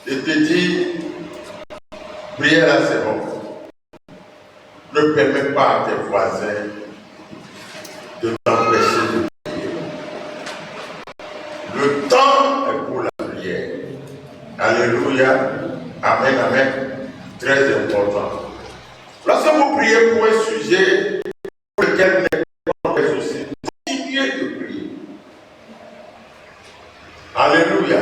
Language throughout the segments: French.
et te dit, prière là c'est bon. Ne permets pas à tes voisins de t'empêcher de prier. Le temps est pour la prière. Alléluia. Amen, amen. Très important. Lorsque vous priez pour un sujet pour lequel vous n'êtes pas aussi, continuez de prier. Alléluia.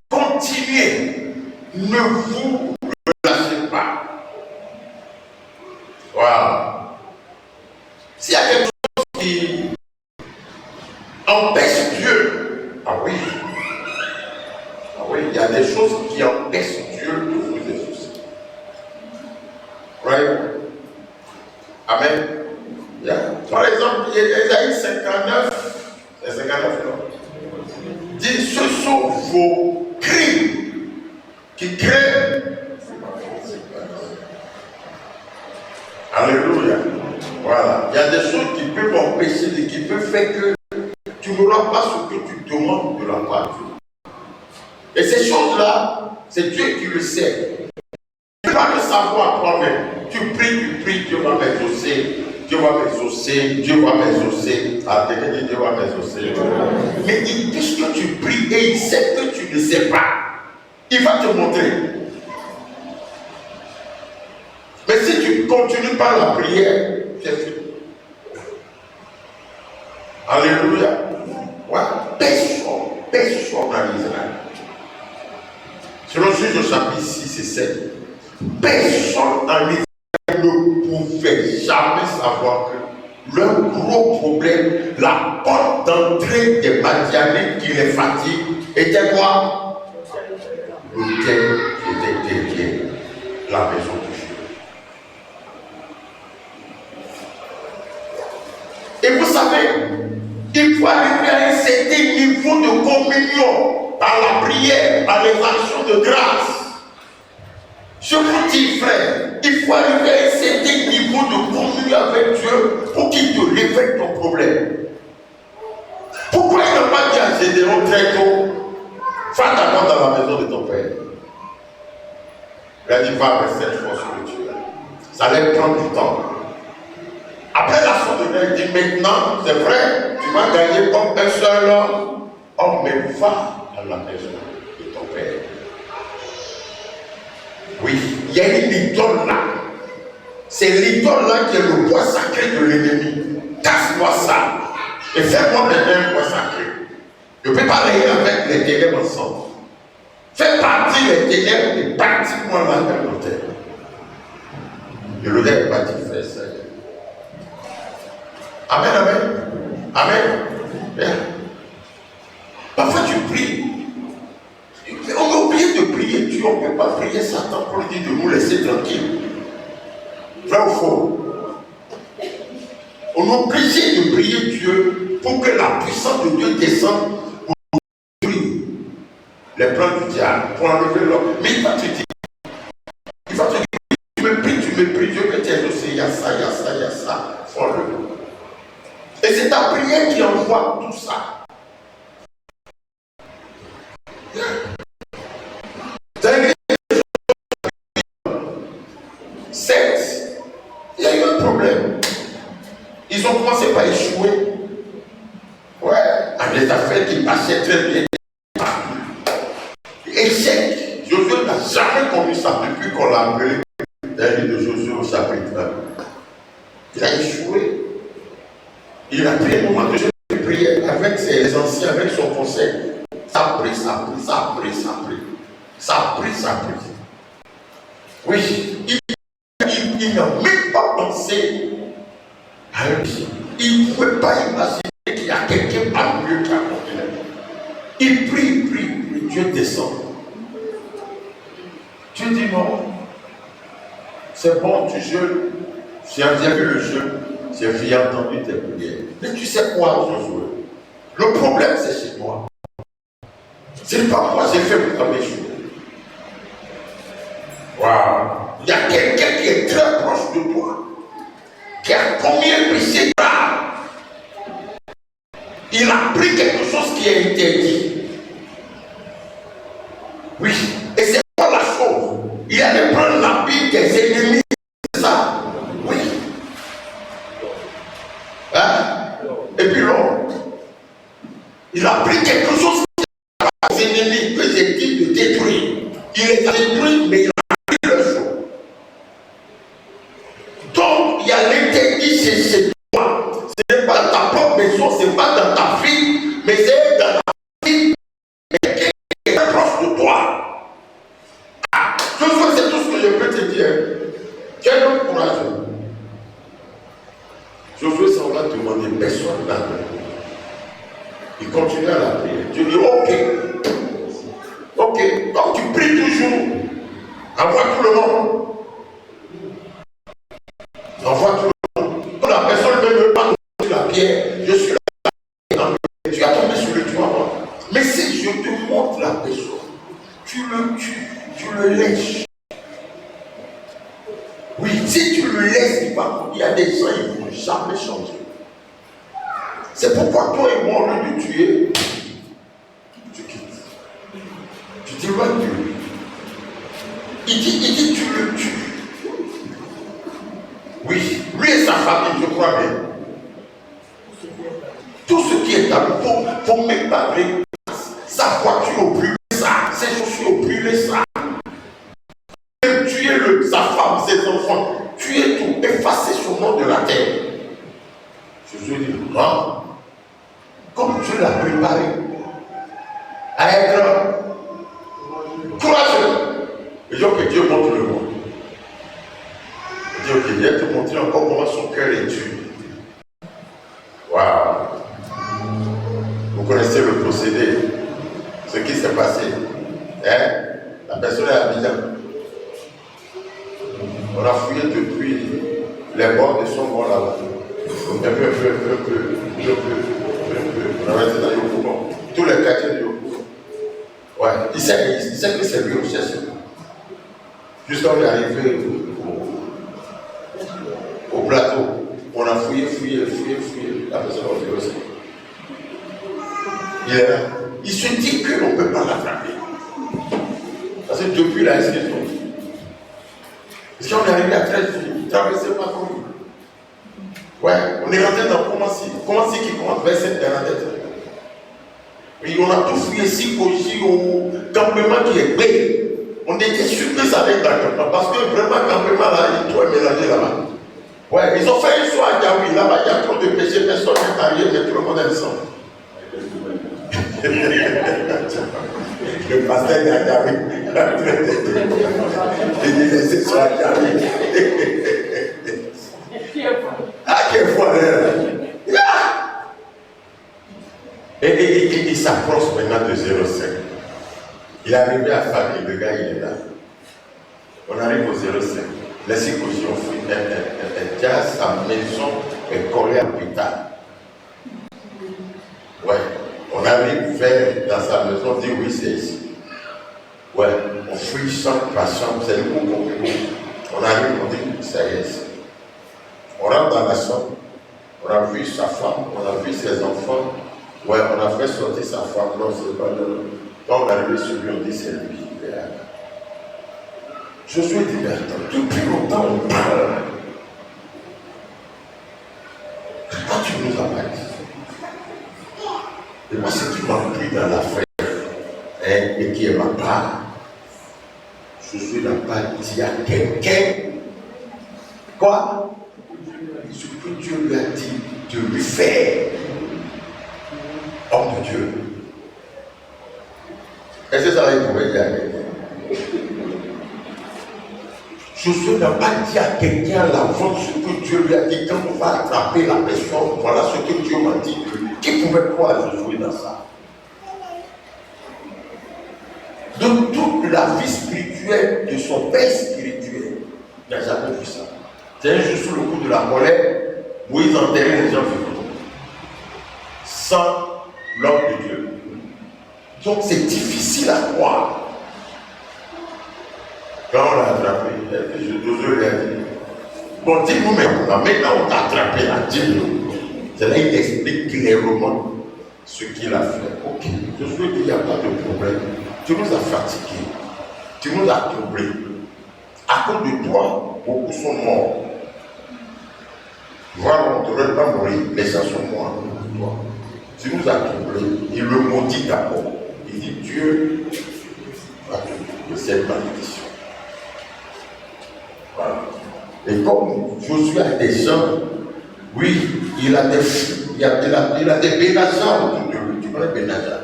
Continuez. Ne vous relâchez pas. Wow. S'il y a quelque chose qui empêche Dieu, ah oui, il y a des choses qui empêchent Dieu de vous exaucer. Right? Amen. Yeah. Par exemple, Ésaïe 59, c'est 59, non? Dit, ce sont vos cris qui créent. Alléluia. Voilà. Il y a des choses qui peuvent empêcher, qui peuvent faire que tu n'auras pas ce que tu demandes de la part de Dieu. Et ces choses-là, c'est Dieu qui le sait. Tu vas le savoir toi-même. Tu pries, Dieu va m'exaucer. Dieu va m'exaucer, Dieu va m'exaucer. Ah, Dieu va m'exaucer. Mais puisque tu pries et il sait que tu ne sais pas, il va te montrer. Mais si tu continues par la prière, c'est fini. Alléluia. Ouais. Personne en Israël. Selon Juge au chapitre 6 et 7, personne en Israël ne pouvait jamais savoir que leur gros problème, la porte d'entrée des Madianites qui les fatigue, était quoi? L'autel qui était derrière la maison de Dieu. Et vous savez, il faut arriver à un certain niveau de communion par la prière, par les actions de grâce. Je vous dis, frère, il faut arriver à un certain niveau de communion avec Dieu pour qu'il te révèle ton problème. Pourquoi il n'a pas dit à Gédéon très tôt, va d'abord dans la maison de ton père? Il a dit, va avec cette fois sur le Dieu. Ça allait prendre du temps. Après la sorte de l'air, il dit, maintenant, c'est vrai, tu vas gagner comme un seul homme. Oh, mais va dans la maison de ton père. Oui, il y a une idole là. C'est l'idole là qui est le bois sacré de l'ennemi. Casse-moi ça. Et fais-moi un bois sacré. Je ne peux pas régner avec les ténèbres ensemble. Fais partir les ténèbres et bâtis-moi là dans le terre. Je le n'ai pas dit, frère, ça. Amen, amen. Amen. Bien. Parfois tu pries. On a oublié de prier Dieu, on ne peut pas prier Satan pour lui dire de nous laisser tranquilles. Vrai ou faux? On est obligé de prier Dieu pour que la puissance de Dieu descende pour détruire les plans du diable, pour enlever l'homme. Mais il va te dire, tu me pries, Dieu peut t'exaucer, il y a ça, faut-le. Et c'est ta prière qui envoie tout ça. Certes, il y a eu un problème. Ils ont commencé par échouer. Ouais, avec des affaires qui marchaient très bien. Échec. Josué n'a jamais connu ça depuis qu'on l'a appelé dans le livre de Josué au chapitre 1. Il a échoué. Il a pris un moment de prière avec ses anciens, avec son conseil. Ça a pris. Oui, il n'a même pas pensé à lui. Il ne pouvait pas imaginer qu'il y a quelqu'un parmi eux qui a continué. Il prie, Dieu descend. Dieu dit non, c'est bon, tu jeûnes. J'ai bien vu le jeûne, j'ai entendu tes prières. Mais tu sais quoi, Josué? Le problème, c'est chez moi. C'est pas moi, j'ai fait pour m'échouer. Waouh! Il y a quelqu'un qui est très proche de toi, qui a commis un péché grave. Il a pris quelque chose qui est interdit. les ennemis que j'ai dit de détruire. Il les a détruits, mais il a pris le jour. Donc, il y a l'interdit chez toi. Ce n'est pas dans ta propre maison, ce n'est pas dans ta vie, mais c'est dans ta vie qui est proche de toi. Ah, c'est tout ce que je peux te dire. Tu es un homme courageux. Josué s'en va demander personne n'a. Il continue à la prière. Tu dis ok. Ok. Donc tu pries toujours. Envoie tout le monde. Envoie tout le monde. Quand la personne ne veut pas sur la pierre, je suis là. Tu as tombé sur le toit. Mais si je te montre la personne, tu le tues, tu le lèches. Oui, si tu le laisses, il y a des gens qui ne vont jamais changer. C'est pourquoi toi et moi, au lieu de tuer, tu quittes. Tu t'éloignes de lui. Il dit tu le tues. Oui, lui et sa famille, je crois bien. Tout ce qui est à lui, il faut même pas brûler sa voiture au brûler ça, ses chaussures au brûler ça. Tuer sa femme, ses enfants, tuer tout, effacer son nom de la terre. Je lui dis, non. Comme Dieu l'a préparé à être courageux. Et donc que Dieu montre le monde. Il dit, ok, il va te montrer encore comment son cœur est dur. Waouh. Vous connaissez le procédé, ce qui s'est passé. Hein? La personne est à Abidjan. On a fouillé depuis les bords de son bord là-bas. Un peu. On a été dans Yopougon. Tous les quartiers de Yopougon. Ouais, il sait que c'est lui au cherche. Jusqu'à on est arrivé au plateau. On a fouillé. La personne a fait aussi. Il est là. Il se dit qu'on ne peut pas l'attraper. Parce que depuis la inscription. Parce qu'on est arrivé à 13 jours, il ne traversait pas comme lui. Ouais, on est rentré dans Commency qui commence vers cette Bernadette. Et on a tout fouillé ici au campement qui est blé. On était sûr que ça allait être dans le campement. Parce que vraiment, le campement là, il doit mélanger là-bas. Ouais, ils ont fait une soirée à Diaoui. Là-bas, il y a trop de péchés, personne n'est marié, mais tout le monde est ensemble. Le pasteur est à Diaoui. Il dit laissez ça à Diaoui. Ah, quelle fois Et il s'approche maintenant de 0,5. Il est arrivé à famille, le gars il est là. On arrive au 0,5. Les circoncisions font déjà sa maison est collée à l'hôpital. Ouais. On arrive dans sa maison, on dit oui, c'est ici. Ouais, on fouille chambre par chambre, c'est le coup compliqué. On arrive, on dit ça y est. On rentre dans la chambre, on a vu sa femme, on a vu ses enfants. Ouais, on a fait sortir sa femme, non, c'est pas le. Quand on est arrivé sur lui, on dit c'est lui. Je suis dit, mais attends, depuis longtemps on parle. Pourquoi tu nous as pas dit? Et moi, ce qui m'a pris dans l'affaire, et qui est ma part, je suis là pas dit à quelqu'un. Quoi? Ce que Dieu lui a dit de lui faire. Homme de Dieu. Est-ce que ça va être dire à quelqu'un? Josué n'a pas dit à quelqu'un à l'avance ce que Dieu lui a dit. Quand on va attraper la personne, voilà ce que Dieu m'a dit de lui. Qui pouvait croire Josué dans ça? De toute la vie spirituelle de son père spirituel, il n'a jamais vu ça. C'est un jour sous le coup de la colère, Moïse enterrait les gens vivants. Sans l'homme de Dieu. Donc c'est difficile à croire. Quand on l'a attrapé, Josué lui a dit, bon, dis-nous maintenant on t'a attrapé là, dis-nous. C'est là qu'il explique clairement ce qu'il a fait. Ok, Josué dit, il n'y a pas de problème. Tu nous as fatigués, tu nous as troublés. À cause de toi, beaucoup sont morts. Voilà, on ne devrait pas mourir, les gens sont morts à cause de toi. Tu nous as troublés. Il le maudit d'abord. Il dit Dieu va de cette malédiction. Voilà. Et comme Josué a des gens, oui, il a des Bénazar autour de lui. Tu connais Bénazar?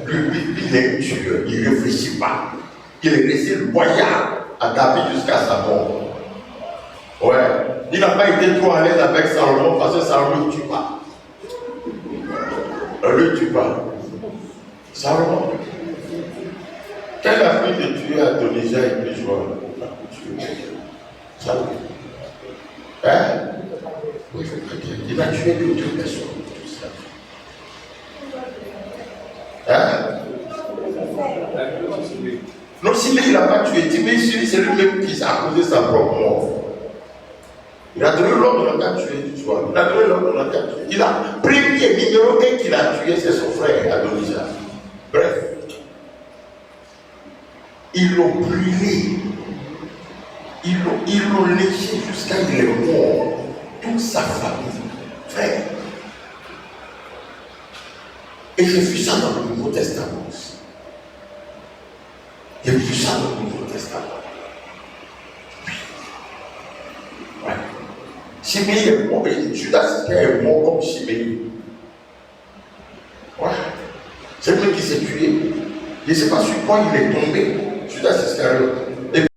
Lui, il est tueur, il ne réfléchit pas. Il est resté loyal à David jusqu'à sa mort. Ouais, il n'a pas été trop à l'aise avec Salomon parce que Salomon ne tue pas. On ne le tue pas. Salomon. Quelle a fait de tuer Adonijah et puis Joël? Salomon. Hein? Oui, il va tuer d'autres personnes. Hein? Non, Simei, il n'a pas tué. Timé, c'est lui-même qui a causé sa propre mort. Il a donné l'ordre, on l'a tué du soir. Il a donné l'ordre, on l'a tué. Il a premier numéro 1 qu'il a tué, c'est son frère Adonijah. Bref. Ils l'ont brûlé. Ils l'ont léché jusqu'à ce qu'il est mort. Toute sa famille. Frère. Et j'ai vu ça dans le Nouveau Testament aussi. J'ai vu ça dans le Nouveau Testament. Ouais. Shimei est mort, et Judas est mort comme Shimei. Ouais. C'est lui qui s'est tué. Je ne sais pas sur quoi il est tombé. Judas Iscariote. Et puis,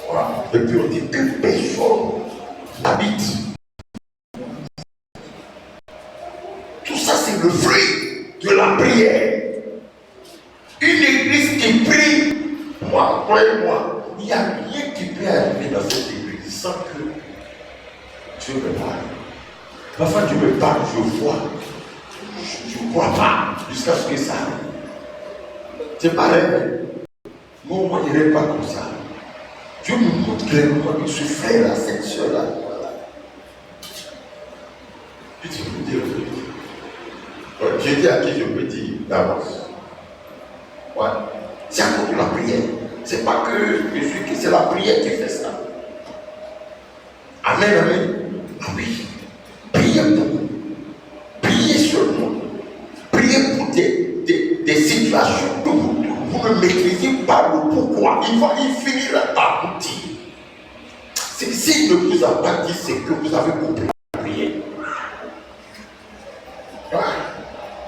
voilà. Et puis on dit que personne habite. Tout ça, c'est le fruit de la prière. Une église qui prie, moi, croyez-moi, il n'y a rien qui peut arriver dans cette église sans que Dieu me parle. Parfois, Dieu me parle, je vois. Je ne crois pas jusqu'à ce que ça arrive. C'est pareil. Moi, je n'irai pas comme ça. Dieu me montre clairement que ce frère-là, cette soeur-là, voilà. Puis tu peux dire, je dis à qui je peux dire d'avance. Ouais. C'est à cause de la prière. C'est pas que je suis qui, c'est la prière qui fait ça. Amen, amen. Ah oui. Priez beaucoup. Priez seulement. Priez pour des situations que vous ne maîtrisez pas le pourquoi. Il finira par vous dire. S'il ne vous a pas dit, c'est que vous avez compris la prière. Ouais.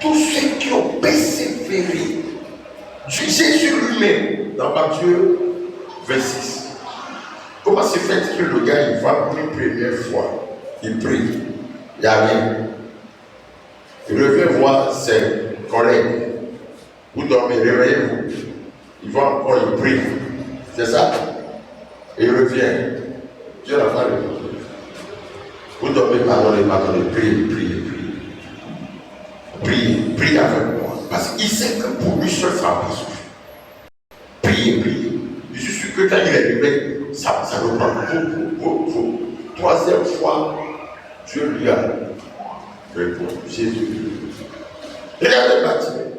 Tous ceux qui ont persévéré, Jésus lui-même, dans Matthieu 26, comment se fait que le gars, il va pour une première fois, il prie, il n'y a rien. Il revient voir ses collègues, vous dormez, réveillez-vous, il va encore, il prie, c'est ça? Et il revient, Dieu n'a pas répondu. Vous dormez, pardonnez, priez. Priez avec moi. Parce qu'il sait que pour lui seul, ça va pas suffire. Priez. Je suis sûr que quand il est arrivé, ça reprend pour troisième fois, Dieu lui a répondu. Jésus. Regardez Bartimée.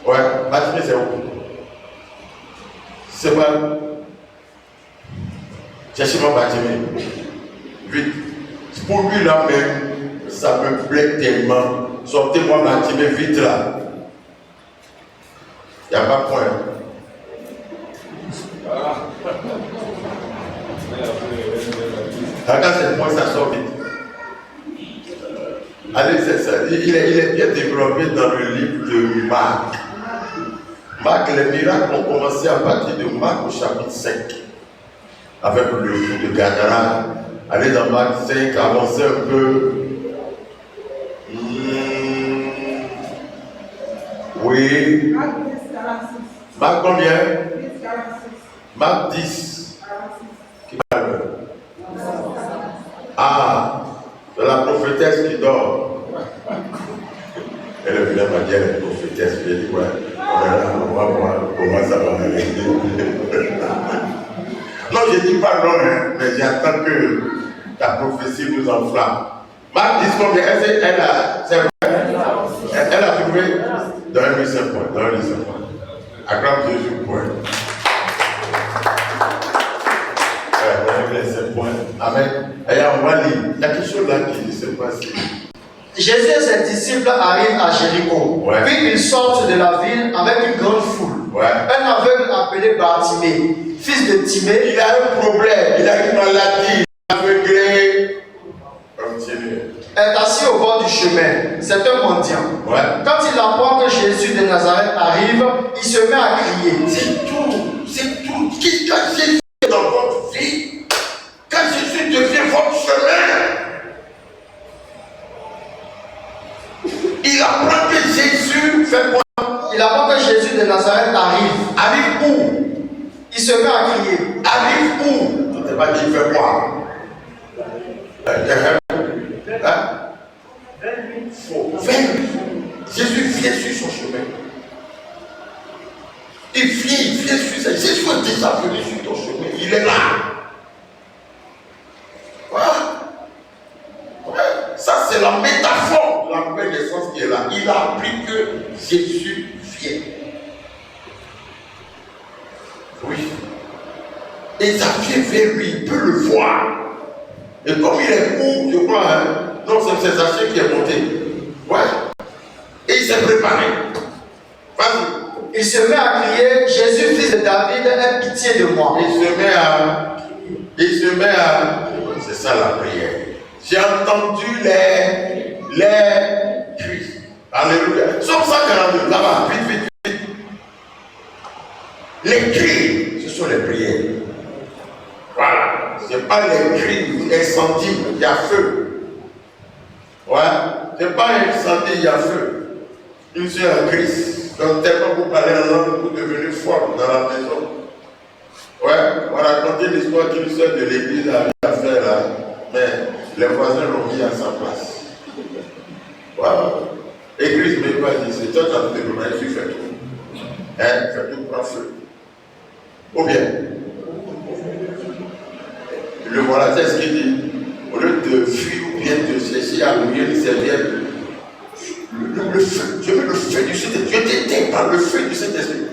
Ouais, Bartimée, c'est où? C'est pas. Cherchez-moi Bartimée. Vite. Pour lui là même, ça me plaît tellement. Sortez-moi Bartimée vite là. Il n'y a pas de point. Regarde cette point, ça sort vite. Allez, c'est ça. Il est bien développé dans le livre de Marc. Marc, les miracles ont commencé à partir de Marc au chapitre 5. Avec le fou de Gadara. Allez dans Marc 5, avancez un peu. Oui. Marc combien? Marc 10. Qui parle? Ah, c'est la prophétesse qui dort. Elle est venue m'a dit, elle est prophétesse. Je dit, ouais, on va voir comment ça va aller. Non, je ne dis pas non, hein, mais j'attends que ta prophétie nous enflamme. Marc 10 combien? Elle a trouvé. Donne-lui 5 points. Acclame Jésus, point. Donne-lui les 5 points. Amen. Et on va lire. Il y a quelque chose là qui se passe. Jésus et ses disciples arrivent à Jéricho. Ouais. Puis ils sortent de la ville avec une grande foule. Ouais. Un aveugle appelé Bartimée, fils de Timée, Il a un problème, il a une maladie, il est aveuglé. Continue. est assis au bord du chemin. C'est un mendiant. Ouais. Quand il apprend que Jésus de Nazareth arrive, il se met à crier. C'est tout, c'est tout. Quand Jésus est dans votre vie, quand Jésus devient votre chemin, il apprend que Jésus fait quoi? Il apprend que Jésus de Nazareth arrive. Arrive où? Il se met à crier. Arrive où? On ne t'a pas dit fais quoi? Jésus vient sur son chemin. Il vient sur ça. Jésus est déjà venu sur ton chemin. Il est là. Voilà. Ouais. Ça, c'est la métaphore de la nouvelle naissance qui est là. Il a appris que Jésus vient. Oui. Et ça vient vers lui. Il peut le voir. Et comme il est court, je crois, hein, non, c'est Zachée qui est monté. Ouais. Et il s'est préparé. Vas-y. Il se met à crier, Jésus, fils de David, aie pitié de moi. Il se met à. C'est ça la prière. J'ai entendu les cris. Alléluia. Somme 142, là-bas, vite. Les cris, ce sont les prières. Voilà. Ce n'est pas les cris incendie, il y a feu. Ouais. Ce n'est pas incendie, il y a feu. Une soeur en Christ, donc tellement vous parlez en langue, vous devenez fort dans la maison. Ouais, on a raconté l'histoire qu'une soeur de l'église a eu à faire là, mais les voisins l'ont mis à sa place. Voilà. Église, mais pas dit, c'est toi qui as te demander, tu fais tout. Hein, fais tout, prends feu. Ou bien, le voilà, c'est ce qu'il dit. Au lieu de fuir ou bien de chercher à mouiller une serviette, le feu, je mets le feu du Saint-Esprit. Je t'éteins par le feu du Saint-Esprit.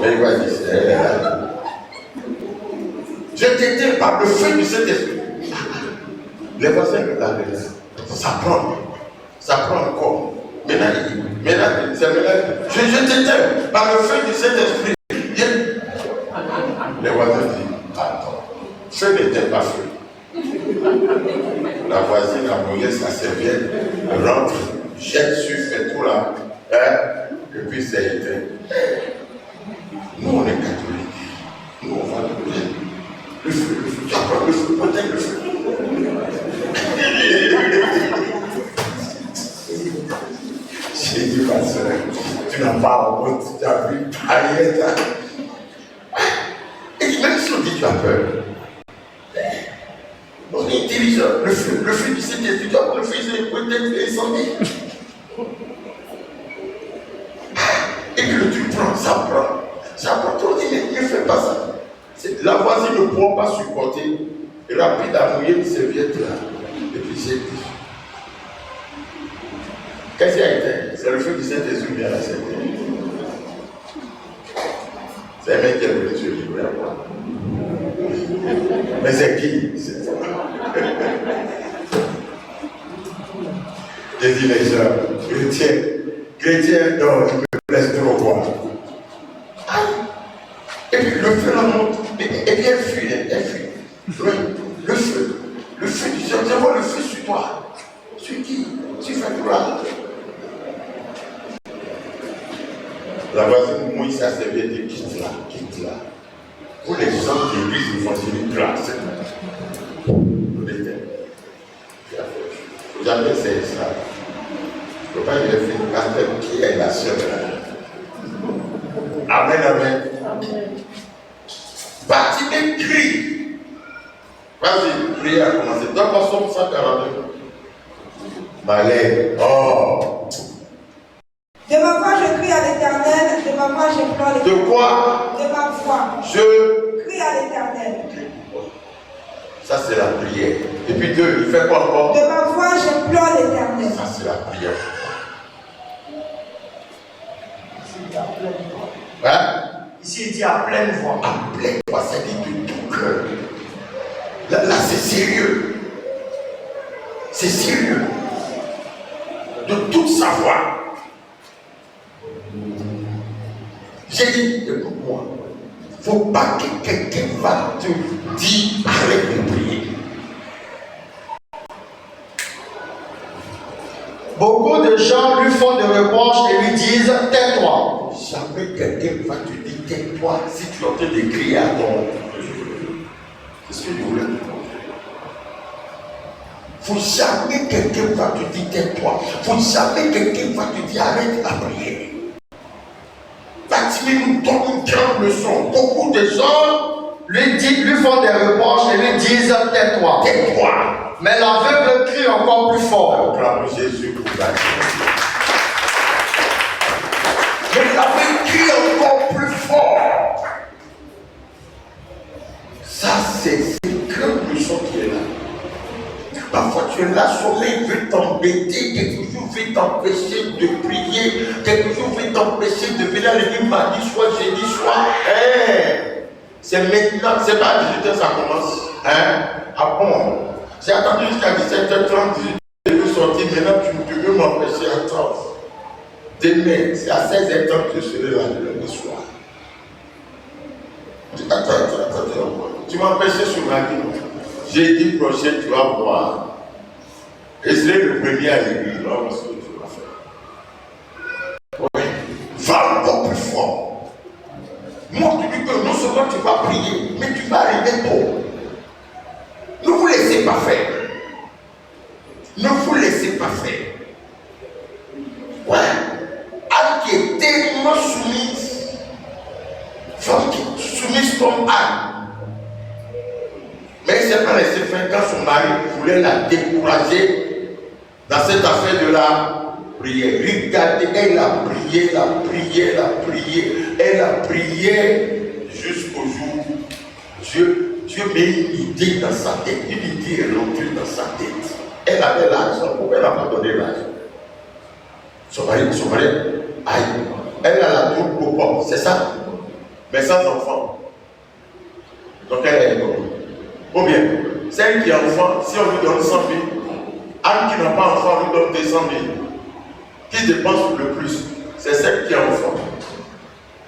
Elle va dire, elle est là. Je t'éteins par le feu du Saint-Esprit. Les voisins me l'avaient dit. Ça prend encore. Maintenant, je t'éteins par le feu du Saint-Esprit. Les voisins disent, attends, feu n'était pas feu. La voisine a mouillé sa serviette, rentre, jette sur, fait tout là, hein, et puis c'est éteint. Nous, on est catholiques. Nous, on va le feu, tu apprends le feu, peut-être le feu. J'ai dit, ma soeur, tu n'as pas honte, tu as vu, aïe, et même si on dit tu as peur, on est intelligent. Le feu du Saint-Esprit, tu vois, le feu, c'est peut-être incendie. Et puis le truc prend, ça prend trop, mais ne fais pas ça. La voisine ne pourra pas supporter. Rapide à mouiller une serviette là. Et puis c'est tout. Qu'est-ce qui a été? C'est le feu du Saint-Esprit qui a la serviette. C'est un mec qui a voulu se livrer à moi. Mais c'est qui? C'est toi. J'ai dit les gens, chrétien, non, je me blesse trop quoi. Et puis le feu la monte, et puis elle fuit. Le feu du Seigneur, j'envoie le feu sur toi. Sur qui? Tu fais quoi? La voisine mouille sa serviette et quitte là. Pour les gens qui l'église, ils font une classe. Vous jamais essayé ça. Je ne peux pas lui faire une pasteur qui est la sœur de la. Amen. Bartimée crie. Vas-y, prière a commencé. Dans la Somme 142. Malais. Oh. De ma voix, je crie à l'Éternel, de ma voix, j'implore l'Éternel. De quoi? De ma voix, je crie à l'Éternel. Ça, c'est la prière. Et puis deux, il fait quoi encore? De ma voix, j'implore l'Éternel. Ça, c'est la prière. Hein? Ici, il dit à pleine voix. À pleine voix, ça dit de tout cœur. Là, c'est sérieux. C'est sérieux. De toute sa voix. J'ai dit, écoute-moi, il ne faut pas que quelqu'un va te dire arrête de prier. Beaucoup de gens lui font des reproches et lui disent tais-toi. Jamais quelqu'un va te dire tais-toi si tu es en train de crier à ton. C'est ce que je voulais te dire. Il ne faut jamais quelqu'un va te dire tais-toi. Il ne faut jamais quelqu'un va te dire arrête la prière. Fatimé nous donne une grande leçon. Beaucoup de gens lui font des reproches et lui disent tais-toi. Tais-toi. Mais l'aveugle crie encore plus fort. Acclame Jésus pour la Mais l'aveugle crie encore plus fort. Ça, c'est une grande leçon qui est là. Parfois tu es là, sommeil veut t'embêter, quelque chose veut t'empêcher de prier, quelque chose veut t'empêcher de venir à l'église mardi soir, jeudi soir. C'est maintenant, c'est pas à 18h ça commence. Ah bon? J'ai attendu jusqu'à 17h30, je veux sortir, maintenant tu veux m'empêcher à 30. Demain, c'est à 16h30 que je serai là le soir. Attends, tu m'empêchais sur ma vie. Jeudi prochain, tu vas voir. Et je serai le premier à l'église. Là, ce que tu vas faire. Oui. Va encore plus fort. Montre-lui que non seulement tu vas prier, mais tu vas arriver tôt. Ne vous laissez pas faire. Ne vous laissez pas faire. Ouais. Anne qui est tellement soumise. Femme qui est soumise comme Anne. Mais elle ne s'est pas laissée faire quand son mari voulait la décourager dans cette affaire de la prière. Regardez, elle a prié, elle a prié, elle a prié. Elle a prié jusqu'au jour où Dieu met une idée dans sa tête. Une idée est rentrée dans sa tête. Elle avait l'argent. Pourquoi elle n'a pas donné l'argent? Son mari, aïe. Elle a la troupe pour pommes, c'est ça? Mais sans enfant. Donc elle est bonne. Ou bien, celle qui a enfant, si on lui donne 100 000, Anne qui n'a pas enfant, on lui donne 200 000. Qui dépense le plus? C'est celle qui a enfant.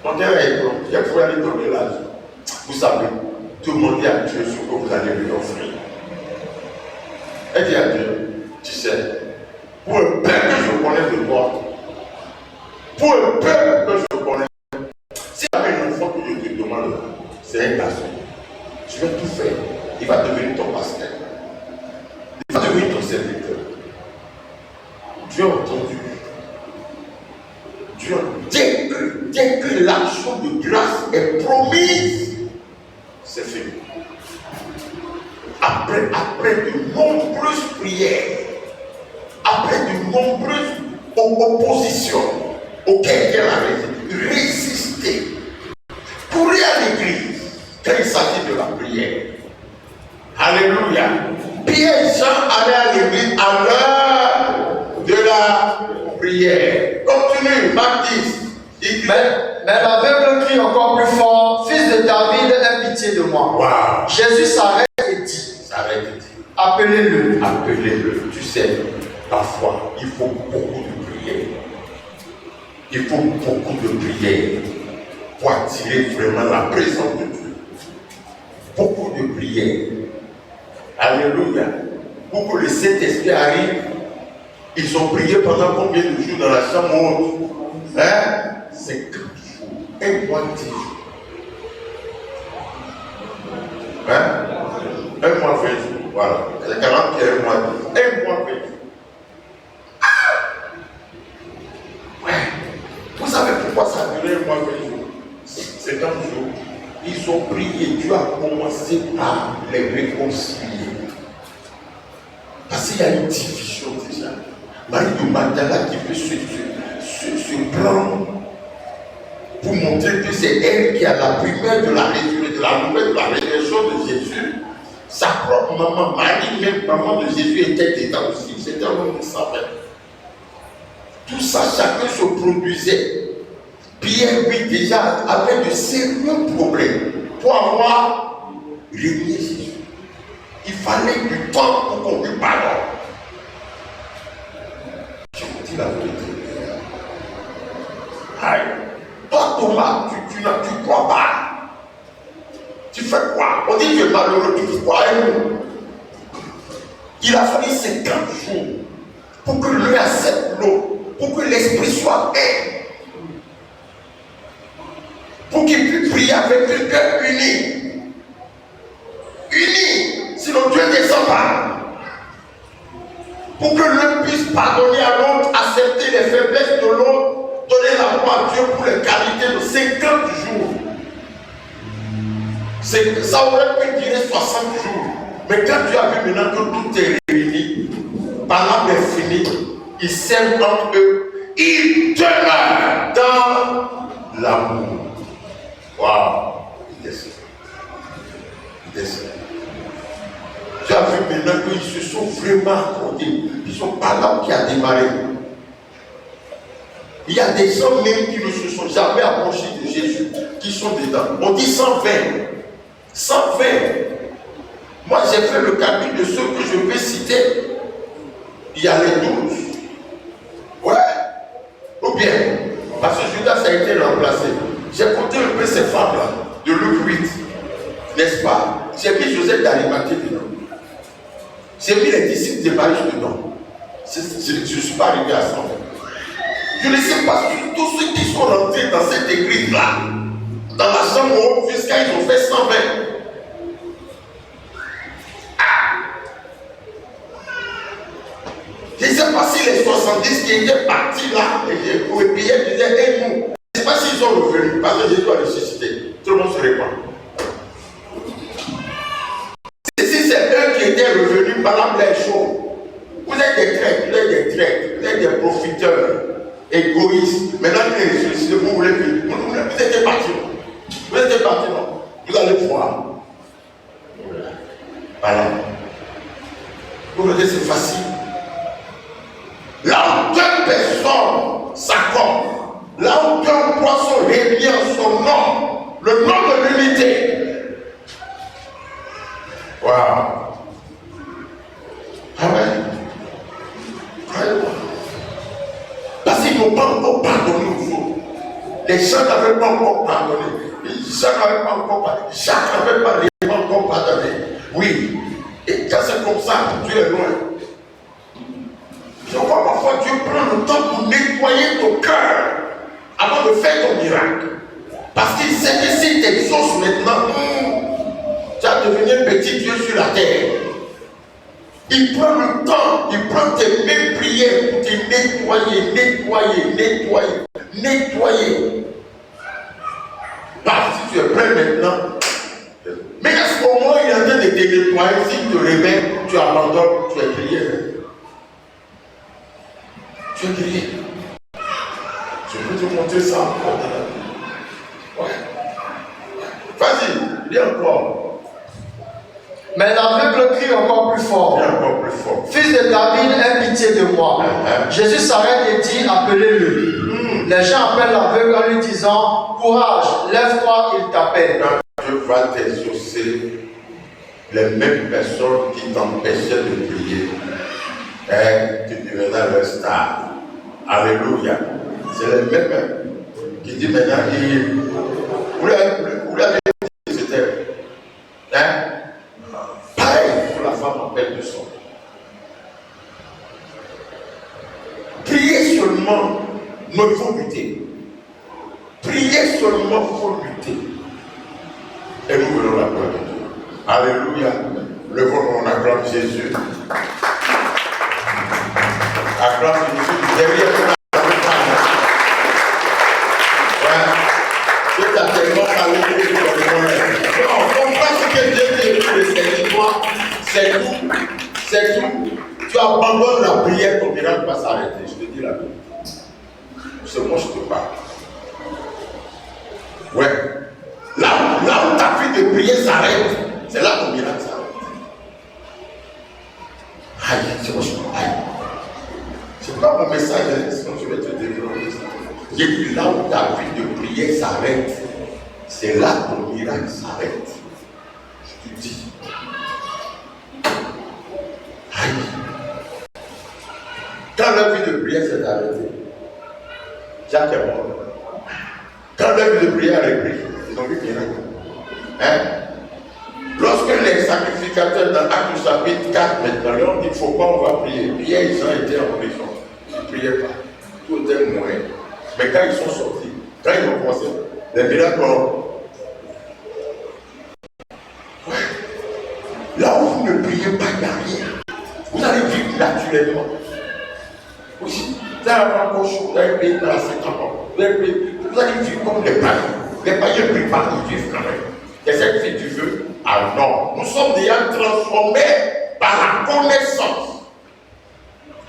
Donc elle est bonne. Il faut aller donner l'argent. Vous savez, demandez à Dieu ce que vous allez lui offrir. Elle dit à Dieu, tu sais, pour un peuple que je connais de moi, pour un peuple que je connais, si tu as un enfant que je te demande, c'est un garçon. Je vais tout faire. Il va devenir ton pasteur. Il va devenir ton serviteur. Dieu a entendu. Dieu, dès que l'action de grâce est promise, c'est fini. Après de nombreuses prières, après de nombreuses oppositions auxquelles elle a résisté, pour aller à l'église, quand il s'agit de la prière. Alléluia. Pierre et Jean allaient à l'église à l'heure de la prière. Continue, Marc 10. Mais l'aveugle crie encore plus fort, fils de David, aie pitié de moi. Wow. Jésus s'arrête et dit, appelez-le. Appelez-le. Tu sais, parfois, il faut beaucoup de prières. Il faut beaucoup de prières pour attirer vraiment la présence de Dieu. Beaucoup de prières. Alléluia. Pour que le Saint-Esprit arrive, ils ont prié pendant combien de jours dans la chambre haute? 50 jours. Un mois, 10 jours. Un mois, 20 jours. Voilà. C'est 40 et un mois, 10. Un mois, 20 jours. Ouais. Vous savez pourquoi ça a duré un mois, 20 jours? 50 jours. Ils ont prié. Dieu a commencé par les réconcilier. Parce qu'il y a une division déjà. Marie de Magdala qui fait ce plan pour montrer que c'est elle qui a la primeur de la résurrection, de la nouvelle de la résurrection de Jésus. Sa propre maman, Marie, même maman de Jésus, était dedans aussi. C'était un homme qui savait. Tout ça, chacun se produisait. Pierre, lui, déjà avait de sérieux problèmes pour avoir régné Jésus. Il fallait du temps pour qu'on lui pardonne. Je vous dis la vérité. Aïe. Toi, Thomas, tu ne crois pas. Tu fais quoi? On dit que tu es malheureux, tu crois à nous. Il a fallu 50 jours pour que l'œil accepte l'eau, pour que l'esprit soit air, pour qu'il puisse prier avec un cœur uni. Uni, sinon Dieu ne descend pas. Pour que l'un puisse pardonner à l'autre, accepter les faiblesses de l'autre, donner la foi à Dieu pour les qualités de 50 jours. Ça aurait pu durer 60 jours. Mais quand Dieu a vu maintenant que tout est réuni, par là est fini, ils s'aiment entre eux, ils demeurent dans l'amour. Waouh! Il descend. Il descend. Dieu a vu maintenant qu'ils se sont vraiment accordés. Ils sont pas là qui a démarré. Il y a des gens même qui ne se sont jamais approchés de Jésus, qui sont dedans. On dit 120. 120. Moi, j'ai fait le calcul de ceux que je vais citer. Il y a les 12. Ouais. Ou bien, parce que Judas a été remplacé. J'ai compté un peu ces femmes-là, de Luc 8. N'est-ce pas? J'ai mis Joseph d'Arimathée dedans. J'ai mis les disciples de Marie dedans. Je ne suis pas arrivé à 120. Je ne sais pas si tous ceux qui sont rentrés dans cette église-là, dans la chambre haute, jusqu'à ils ont fait 120. Je ne sais pas si les 70 qui étaient partis là, pour les billets disaient, et nous, je ne sais pas s'ils sont revenus, parce que Jésus a ressuscité. Tout le monde se répand. Si c'est eux qui étaient revenus, par là, les chaud. Vous êtes des traîtres, vous êtes des traîtres, vous êtes des profiteurs, égoïstes. Maintenant que les ressuscités, vous voulez venir. Vous étiez partis. Vous étiez partis, non? Vous allez voir. Voilà. Vous voyez, c'est facile. Là où deux personnes s'accordent, là où deux poissons réunis en son nom, le nom de l'unité. Waouh! Ah ouais? Parce qu'ils n'ont pas encore pardonné aux autres. Les gens n'avaient pas encore pardonné. Jacques n'avait pas encore pardonné. Jacques n'avait pas encore pardonné. Oui. Et quand c'est comme ça, Dieu est loin. Je vois parfois Dieu prend le temps pour nettoyer ton cœur avant de faire ton miracle. Parce qu'il sait que si tu exauces maintenant, tu vas devenir un petit Dieu sur la terre. Il prend le temps, il prend tes mêmes prières pour te nettoyer. Parce que si tu es prêt maintenant, mais à ce moment, il est en train de te nettoyer. S'il te réveille, tu abandonnes, tu es grillé. Tu es grillé. Je peux te montrer ça encore. Ouais. Vas-y, dis encore. Mais l'aveugle crie encore plus fort. Fils de David, aie pitié de moi. Jésus s'arrête et dit, appelez-le. Les gens appellent l'aveugle en lui disant, courage, lève-toi, il t'appelle. Quand Dieu va t'exaucer, les mêmes personnes qui t'empêchaient de prier, tu deviendras leur star. Alléluia. C'est les mêmes qui disent maintenant, vous l'avez dit, c'était. Pareil pour la femme en peine de sang. Prier seulement, il faut lutter. Prier seulement, il faut lutter. Et nous voulons la gloire de Dieu. Alléluia. Levons-nous, on acclame Jésus. Acclame Jésus. Derrière nous, Dieu t'a tellement parlé pour que tu le on comprend ce que Dieu te dit, c'est tout. C'est tout. Tu abandonnes la prière, ton miracle va s'arrêter. Je te dis la vérité. C'est moi je te parle. Ouais. Là où ta vie de prière s'arrête, c'est là que ton miracle s'arrête. Aïe, c'est moi je te parle. C'est pas mon message, sinon je vais te développer ça. J'ai dit là où ta vie de prière prière s'arrête, c'est là que ton miracle s'arrête. Je te dis. Aïe. Quand la vie de prière s'est arrêtée, Jacques est mort. Quand la vie de prière est repris, ils ont vu miracle. Hein? Lorsque les sacrificateurs dans Actes chapitre 4 maintenant, leur ont dit, il ne faut pas, on va prier. Hier, ils ont été en prison. Ils ne priaient pas. Tout était moyen. Mais quand ils sont sortis, quand ils ont commencé, les miracles ont... Ouais. Là où vous ne priez pas, il n'y a rien. Vous allez vivre naturellement. Aussi, vous allez avoir un cochon, vous allez payer dans la 50 ans. Vous allez vivre comme les païens. Les païens ne prient pas, ils vivent quand même. Qu'est-ce que tu veux? Ah non, nous sommes déjà transformés par la connaissance.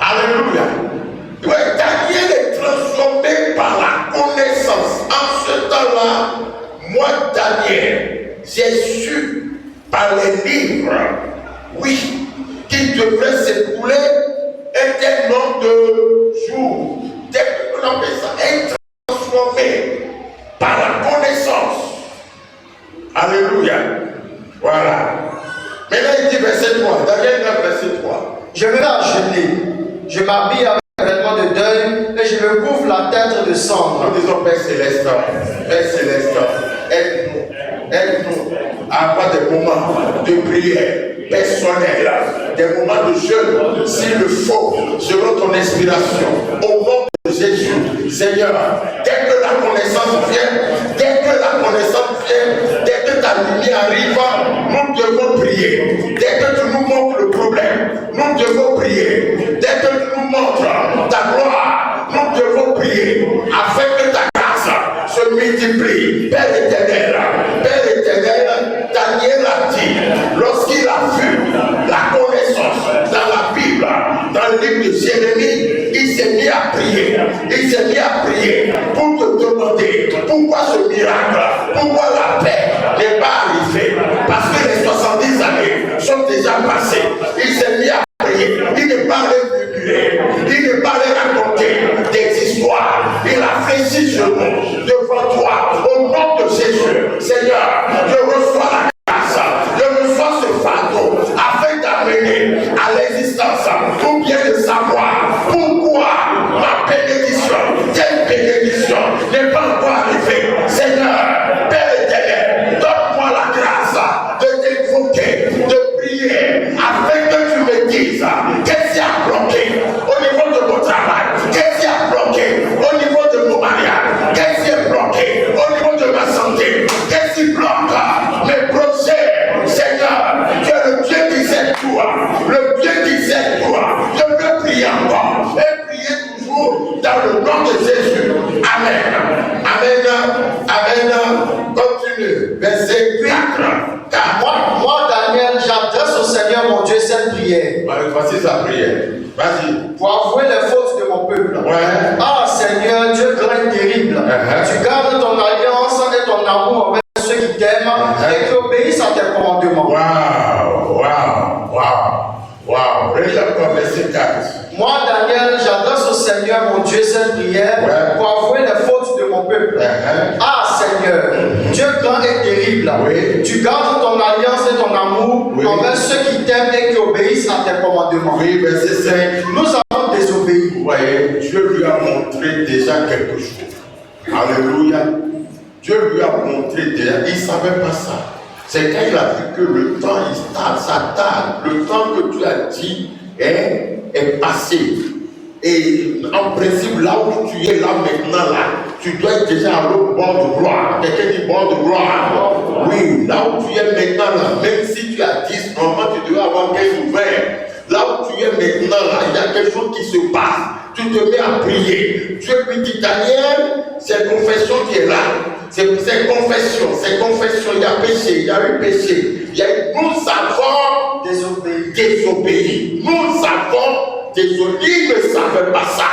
Alléluia. Ouais, Daniel est transformé par la connaissance. En ce temps-là, moi, Daniel, j'ai su par les livres, oui, qu'il devrait s'écouler un tel nombre de jours. Dès que l'on appelle ça, être transformé par la connaissance. Alléluia. Voilà. Maintenant, il dit verset 3. Daniel 9, verset 3. Je vais acheter. Je m'habille avec un vêtement de deuil et je me couvre la tête de cendre. Nous disons Père Céleste, aide-nous à avoir des moments de prière personnelle, des moments de jeûne, s'il le faut, selon ton inspiration. Au nom de Jésus, Seigneur, dès que la connaissance vient, dès que ta lumière arrive, nous devons prier. Dès que tu nous montres le problème, nous devons prier. Dès que tu nous montres ta gloire, nous devons prier afin que ta grâce se multiplie. Père éternel, Daniel a dit, lorsqu'il a vu la connaissance dans la Bible, dans le livre de Jérémie, il s'est mis à prier. Il s'est mis à prier pour te demander pourquoi ce miracle, pourquoi la paix n'est pas arrivée. Parce que les 70 années sont déjà passées. Il s'est mis à prier. Il n'est pas allé murmurer. Il n'est pas allé raconter des histoires. Il a fait 6 jours devant toi. Au nom de Jésus, Seigneur, je reçois la grâce. Je reçois ce fardeau afin d'amener à l'existence pour bien de savoir pourquoi ma bénédiction, telle bénédiction n'est pas encore arrivée. Seigneur, Père éternel, donne-moi la grâce de t'invoquer, de prier, afin que tu me dises qu'est-ce qui a bloqué au niveau de mon travail, qu'est-ce qui a bloqué au niveau de mon mariage, qu'est-ce qui est bloqué au niveau de ma santé, qu'est-ce qui bloque mes projets. Seigneur, tu es le Dieu qui sait tout, le Dieu qui sait tout. Je veux prier encore et prier toujours dans le nom de Jésus. Amen. Continue. Verset 4. Moi, Daniel, j'adresse au Seigneur mon Dieu cette prière. Voici sa prière. Vas-y. Pour avouer les fautes de mon peuple. Ouais. Ah Seigneur, Dieu grand et terrible. Tu gardes ton alliance et ton amour avec ceux qui t'aiment et qui obéissent à tes commandements. Waouh. Relis encore verset 4. Moi, Daniel, j'adresse au Seigneur mon Dieu cette prière pour avouer les fautes de mon peuple. Ah Seigneur, Dieu grand et terrible. Tu gardes ton alliance et ton amour envers ceux qui t'aiment et qui obéissent à tes commandements. Oui, verset 5. Nous avons désobéi. Vous voyez, Dieu lui a montré déjà quelque chose. Alléluia. Dieu lui a montré déjà, il ne savait pas ça. C'est quand il a vu que le temps, ça tarde, le temps que tu as dit est passé. Et en principe, là où tu es là maintenant, là, tu dois être déjà à l'autre bord de gloire. Quelqu'un dit bord de gloire. Oui, là où tu es maintenant, là, même si tu as 10, normalement tu dois avoir 15 ou 20. Là où tu es maintenant, là, il y a quelque chose qui se passe. Tu te mets à prier. Dieu lui dit, Daniel, c'est confession qui est là. C'est confession. Il y a péché, il y a eu péché. Nous avons désobéi. Nous avons désobéi. Il ne savait pas ça.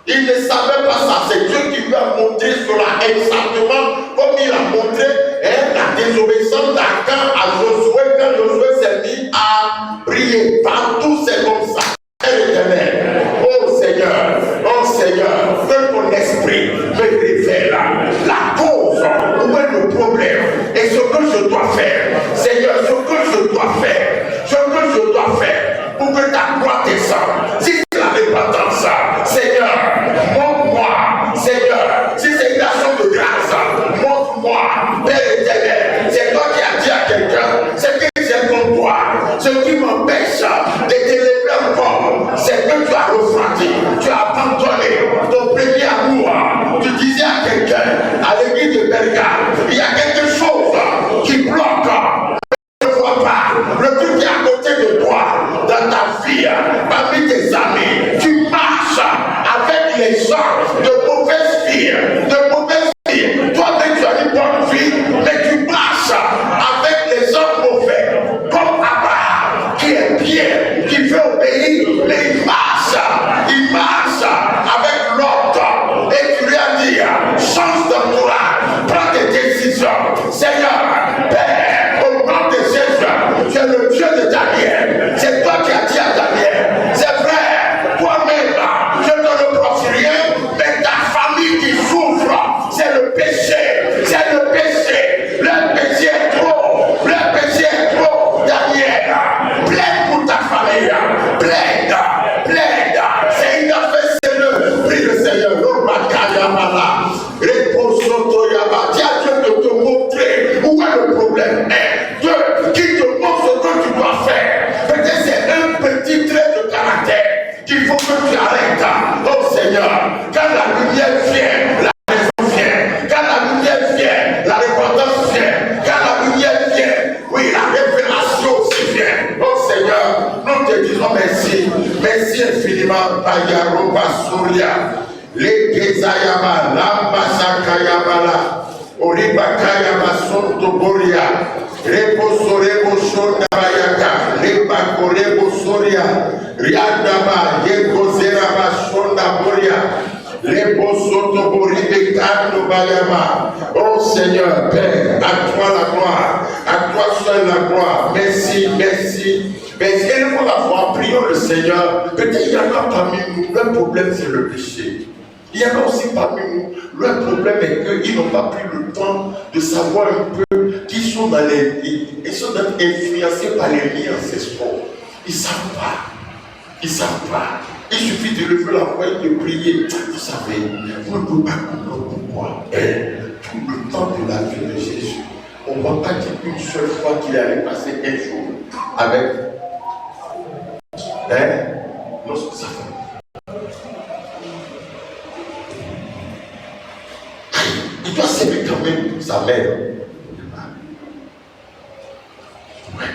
Il ne savait pas ça. C'est Dieu qui lui a montré cela exactement comme il a montré la désobéissance d'Akan à Josué quand Josué s'est mis à prier. Partout c'est comme ça. Éternel, oh Seigneur, que ton esprit me révèle la à quelqu'un, c'est que j'ai ton toi. Ce qui m'empêche de t'élever encore, c'est que tu as refroidi, tu as abandonné ton premier amour. Tu disais à quelqu'un, à l'église de Berga, il y a quelque chose qui bloque. Ne vois pas le truc qui est à côté de toi, dans ta vie, parmi tes amis. Tu marches avec les gens de mauvaise vie, toi-même tu as une bonne vie, mais tu marches avec les hommes mauvais, comme Abraham, qui est bien, qui veut obéir, mais il marche avec l'ordre. Et tu lui as dit, change d'entourage, prends des décisions. Seigneur, Père, au nom de Jésus, tu es le Dieu de Daniel. C'est toi qui as dit à Daniel, c'est vrai, toi-même, je ne reproche rien, mais ta famille qui souffre, c'est le péché, c'est le péché. Le péché est trop, le péché est trop. Daniel, plaide pour ta famille, plaide. C'est une affaire sérieuse. Prie le Seigneur. Dis à Dieu de te montrer où est le problème. Dieu qui te montre ce que tu dois faire. Peut-être c'est un petit trait de caractère qu'il faut que tu arrêtes. Oh Seigneur, quand la lumière vient, la raison vient. Quand la lumière vient, la repentance vient. Quand la lumière vient, oui, la révélation aussi vient. Oh Seigneur, nous te disons merci. Merci infiniment. Payaro Basuria. Les Gezayama, Lambasakayamala, Oribakayama Sontoboria, Reposorebo Shondabayaka, Lebakorebo Soria, Riadama, Yekozerama Shondaboria, Leposotobori Bayama. Oh Seigneur, Père, à toi la gloire, à toi seul la gloire. Merci. Mais une fois la foi, prions le Seigneur. Peut-être il y en a parmi nous, le problème c'est le péché. Il y en a aussi parmi nous, le problème est qu'ils n'ont pas pris le temps de savoir un peu qu'ils sont ils sont influencés par les liens ancestraux. Ils ne savent pas. Il suffit de lever la voix et de prier. Vous savez, vous ne pouvez pas comprendre pourquoi. Tout le temps de la vie de Jésus, on ne va pas dire une seule fois qu'il allait passer un jour avec. Non, ça fait. Il doit s'aimer quand même sa mère. Ouais.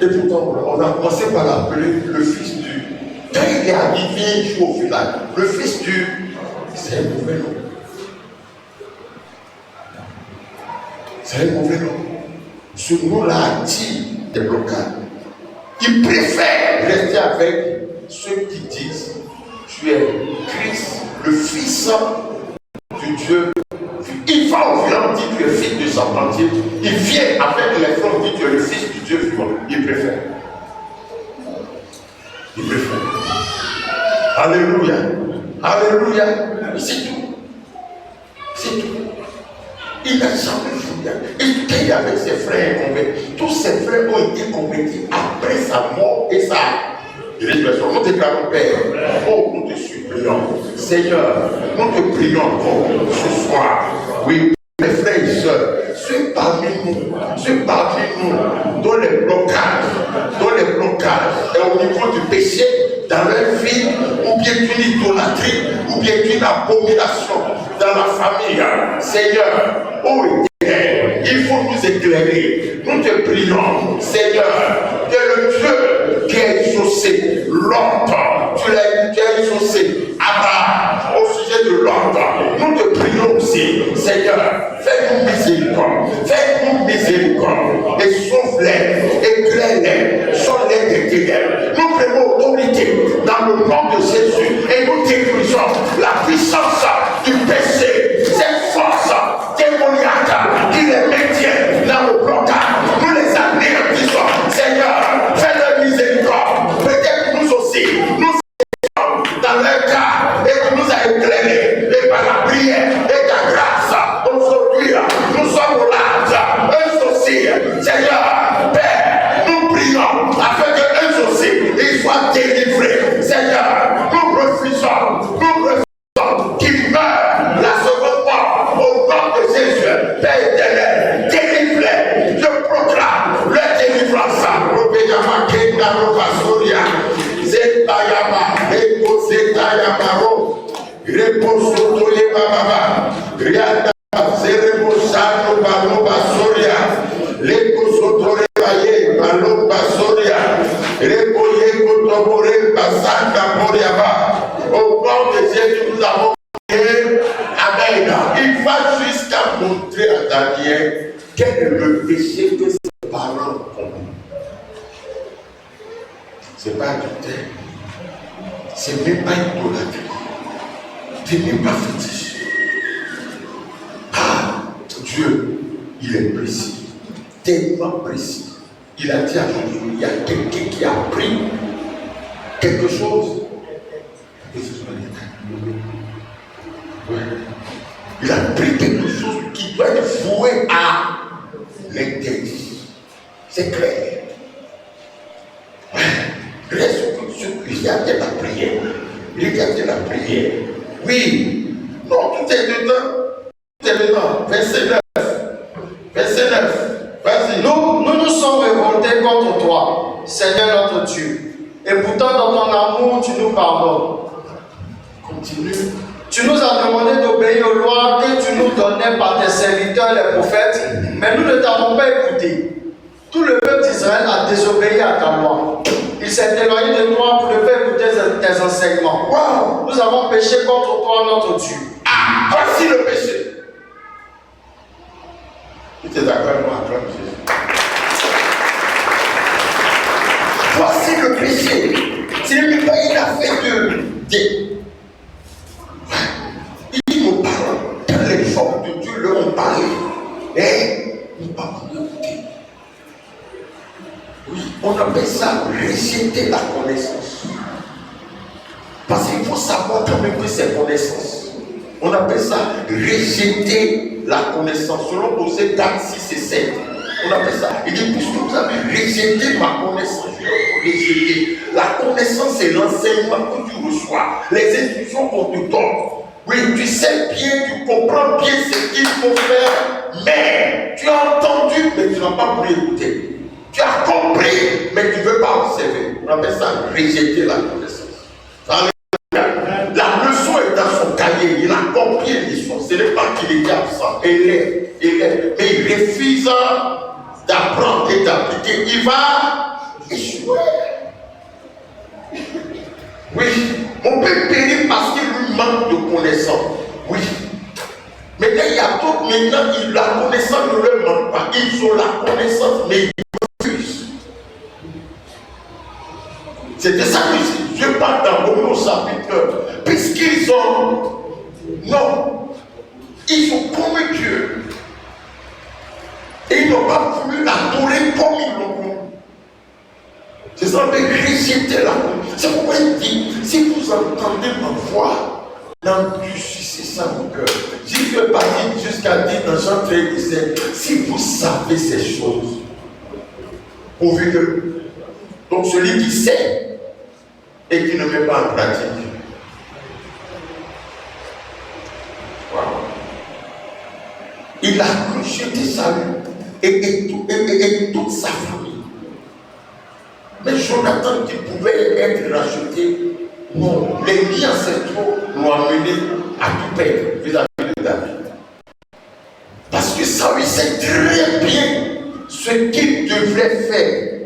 Et pourtant, on a commencé par l'appeler le fils du. Quand il est arrivé un jour au village, le fils du. C'est un mauvais nom. C'est un mauvais nom. Ce nom-là attire des blocages. Il préfère rester avec ceux qui disent tu es Christ, le fils du Dieu. Il va au village, dit tu es fils de Saint-Pantier. Il vient avec les frères, dit tu es le fils du Dieu vivant. Il préfère. Alléluia. C'est tout. Il n'a jamais fouillé. Et quand il est avec ses frères convertis, tous ses frères ont été convertis après sa mort et sa résurrection. Nous te déclarons, Père, oh, nous te supplions. Seigneur, nous te prions encore ce soir. Oui, mes frères et sœurs, ceux parmi nous, dont les blocages, et au niveau du péché, dans leur vie, ou bien d'une idolâtrie, ou bien d'une abomination dans la famille. Seigneur, oh Éternel, il faut nous éclairer. Nous te prions, Seigneur, que le Dieu qui a exaucé l'ordre, tu as exaucé Abraham au sujet de l'ordre. Nous te prions aussi, Seigneur, fais-nous miséricorde, et sauve-les, éclaire-les, sors-les des ténèbres. Nous prenons autorité dans le nom de Jésus et nous détruisons la puissance du péché, cette force démoniaque qui les maintient dans le blocage. Nous les anéantissons. Seigneur, fais-leur miséricorde. Peut-être nous aussi, nous sommes dans leur cas et tu nous as éclairés. Et par la prière et ta grâce, aujourd'hui, nous sommes au large, un souci. Les Kosotore Baye, Malo Basoria, Repoye Kotobore, Basaka Moriaba. Au nom de Dieu que nous avons prié, Amen. Il va jusqu'à montrer à Daniel quel est le péché que ses parents ont commis. Ce n'est pas adultère. Ce n'est même pas idolâtrie. Ce n'est même pas fétiche. Ah, Dieu, il est précis. Tellement précis. Il a dit à Josué, il y a quelqu'un qui a pris quelque chose. Et ce soit l'éternel. Ouais. Il a pris quelque chose qui doit être voué à l'interdit. C'est clair. Ouais. Reste regardez la prière. Regardez la prière. Oui. Non, tout est dedans. Tout est dedans. Verset 9. Verset 9. Vas-y. Nous sommes révoltés contre toi, Seigneur notre Dieu. Et pourtant, dans ton amour, tu nous pardonnes. Continue. Tu nous as demandé d'obéir aux lois que tu nous donnais par tes serviteurs, les prophètes, mais nous ne t'avons pas écouté. Tout le peuple d'Israël a désobéi à ta loi. Il s'est éloigné de toi pour ne pas écouter tes enseignements. Wow. Nous avons péché contre toi, notre Dieu. Ah, voici le péché. Tu es d'accord avec moi, acclame Jésus. Voici le péché. Ce n'est pas une affaire de. Il dit nos parents, quand les gens de Dieu leur ont parlé, ils n'ont pas voulu écouter. Oui, on appelle ça rejeter la connaissance. Parce qu'il faut savoir quand même que c'est connaissance. On appelle ça rejeter la connaissance. Selon Osée 4, 6 et 7. On appelle ça. Il dit, puisque vous avez rejeté ma connaissance, je vais vous rejeter. La connaissance, c'est l'enseignement que tu reçois. Les instructions qu'on te donne. Oui, tu sais bien, tu comprends bien ce qu'il faut faire, mais tu as entendu, mais tu n'as pas voulu écouter. Tu as compris, mais tu ne veux pas observer. On appelle ça rejeter la connaissance. La leçon est dans son cahier, il a compris les leçons. Ce n'est pas qu'il était absent, il est. Mais il refuse d'apprendre et d'appliquer. Il va échouer. Oui, on peut périr parce qu'il lui manque de connaissance. Oui. Maintenant, il y a d'autres, maintenant, la connaissance ne leur manque pas. Ils ont la connaissance, mais ils refusent. C'est de ça que Dieu parle dans Romains chapitre 1. Puisqu'ils ont. Non. Ils ont commis Dieu. Et ils n'ont pas voulu l'adorer comme ils l'ont voulu. C'est ça, on peut rejeter la connaissance. C'est pourquoi il dit, si vous entendez ma voix, n'endurcissez ça mon cœur. Jésus est parti jusqu'à dire dans Jean 13, 17, si vous savez ces choses, pourvu que. Donc celui qui sait et qui ne met pas en pratique. Wow. Il a rejeté salut et toute sa famille. Mais Jonathan qui pouvait être racheté, non, les liens ancestraux l'ont amené à tout perdre vis-à-vis de David. Parce que Saül sait très bien ce qu'il devrait faire.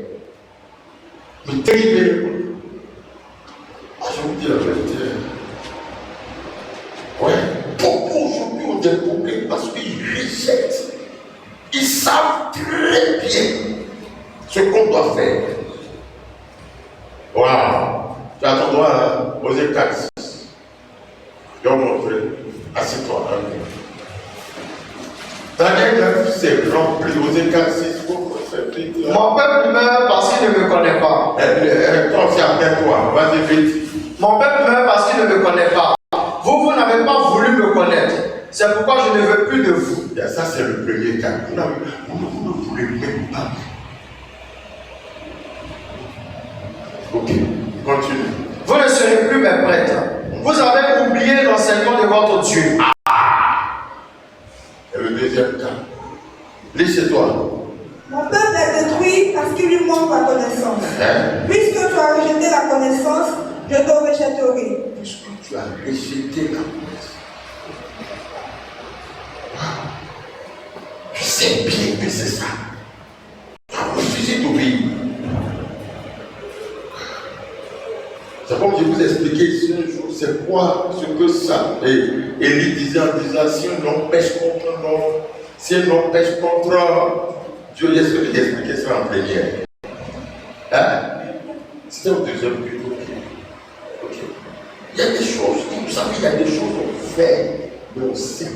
Mais terrible. Je vous dis la vérité. Ouais, beaucoup aujourd'hui ont des problèmes parce qu'ils rejettent. Ils savent très bien ce qu'on doit faire. Waouh! Tu as ton droit aux écarts. Je vais montrer. Assieds-toi. Daniel 9, c'est rempli aux écarts 6. Mon peuple meurt parce qu'il ne me connaît pas. Toi, c'est après toi. Vas-y vite. Mon peuple meurt parce qu'il ne me connaît pas. Vous n'avez pas voulu me connaître. C'est pourquoi je ne veux plus de vous. Ça, c'est le premier cas. Vous ne voulez même pas. Ok, continue. Vous ne serez plus mes prêtres. Vous avez oublié l'enseignement de votre Dieu. Et le deuxième cas. Laissez-toi. Mon peuple est détruit parce qu'il lui manque la connaissance. Puisque tu as rejeté la connaissance, je te rejetterai. Puisque tu as rejeté la connaissance. Wow. Tu sais bien que c'est ça. C'est comme je vous expliquais ici un jour, c'est quoi ce que ça. Et Élie disait en disant, si un homme pêche contre un homme, si un homme pêche contre Dieu, est-ce que j'ai expliqué ça en plénière? Hein? C'était au deuxième but. Ok. Il y a des choses, vous savez, il y a des choses qu'on fait, mais on sait.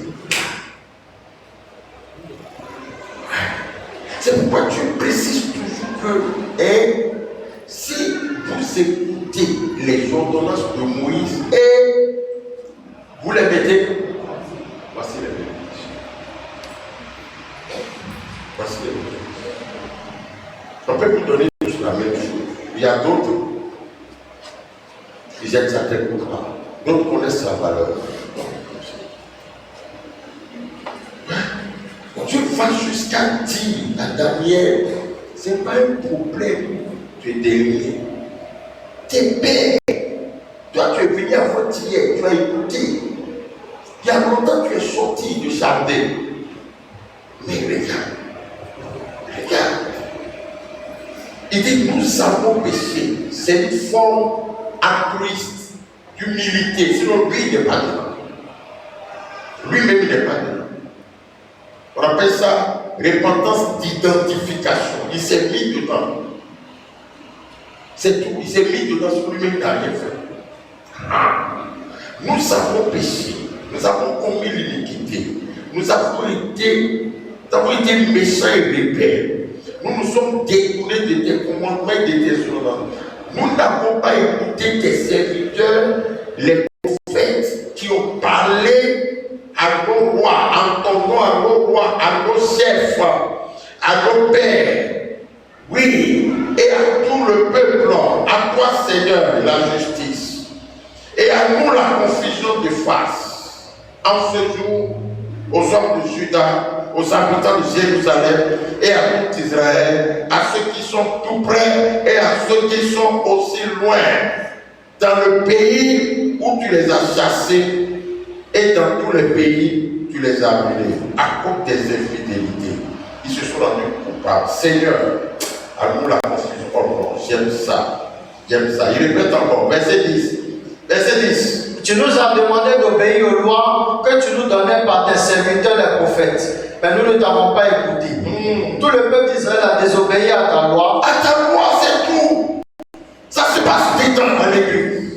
C'est pourquoi Dieu précise toujours que si vous écoutez les ordonnances de Moïse et vous les mettez, voici les bénédictions. Voici les bénédictions. On peut vous donner tous la même chose. Il y a d'autres, ils aiment certains contrats. D'autres connaissent sa valeur. Dieu va jusqu'à dire à Daniel, ce n'est pas un problème de dernier. Tes pères, toi tu es venu avant-hier, tu as écouté. Il y a longtemps tu es sorti du jardin. Mais regarde. Il dit, nous avons péché. C'est une forme altruiste d'humilité. Sinon, lui, il n'est pas dedans. Lui-même, il n'est pas dedans. On appelle ça repentance d'identification. Il s'est mis dedans. C'est tout. Il s'est mis dedans sur lui-même, il n'a rien fait. Nous avons péché. Nous avons commis l'iniquité. Nous avons été méchants et rebelles. Nous nous sommes détournés de tes commandements et de tes ordonnances. Nous n'avons pas écouté tes serviteurs, les prophètes qui ont parlé à nos rois, en ton nom, à nos rois, à nos chefs, à nos pères. Oui, et à tout le peuple, à toi Seigneur, la justice. Et à nous la confusion de face. En ce jour, aux hommes de Juda, aux habitants de Jérusalem et à tout Israël, à ceux qui sont tout près et à ceux qui sont aussi loin, dans le pays où tu les as chassés et dans tous les pays tu les as amenés à cause des infidélités. Ils se sont rendus coupables. Seigneur, à nous la confusion. Oh, j'aime ça. J'aime ça. Il répète encore. Verset 10. Verset 10. Tu nous as demandé d'obéir aux lois que tu nous donnais par tes serviteurs les prophètes. Mais nous ne t'avons pas écouté. Tout le peuple d'Israël a désobéi à ta loi. À ta loi, c'est tout. Ça se passe dedans dans l'église.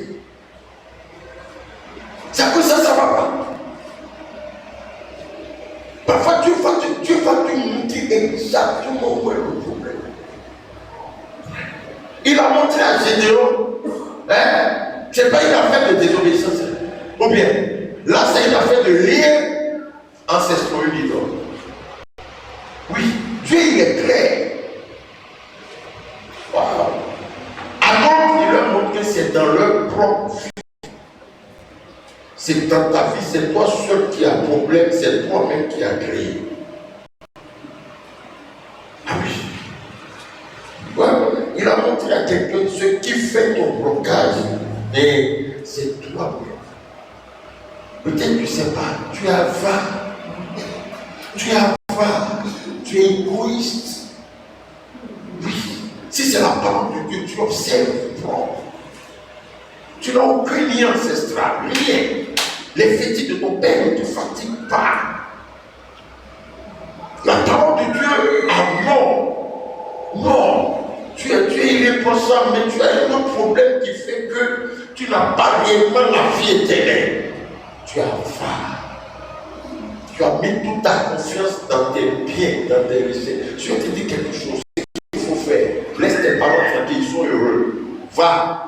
C'est à cause ça, ça ne va pas. Parfois, Dieu va te montrer exactement où est le problème. Il a montré à Gédéon, c'est pas une affaire de désobéissance. Ou bien, là, c'est une affaire de lien ancestraux unitaire. Oui, Dieu, il est clair. Wow. Alors, il leur montre que c'est dans leur propre vie. C'est dans ta vie, c'est toi seul qui as problème, c'est toi-même qui as créé. Ah oui. Ouais. Il a montré à quelqu'un ce qui fait ton blocage. Et c'est toi-même. Peut-être tu ne sais pas, tu es avare, tu es égoïste. Oui, si c'est la parole de Dieu, tu observes propre. Tu n'as aucun lien ancestral, rien. Les fétiches de ton père ne te fatiguent pas. La parole de Dieu a mort. Non. Tu es irréprochable, mais tu as un autre problème qui fait que tu n'as pas réellement la vie éternelle. Tu as faim. Tu as mis toute ta confiance dans tes biens, dans tes richesses. Je te dis quelque chose, c'est ce qu'il faut faire. Laisse tes parents tranquilles, ils sont heureux. Va.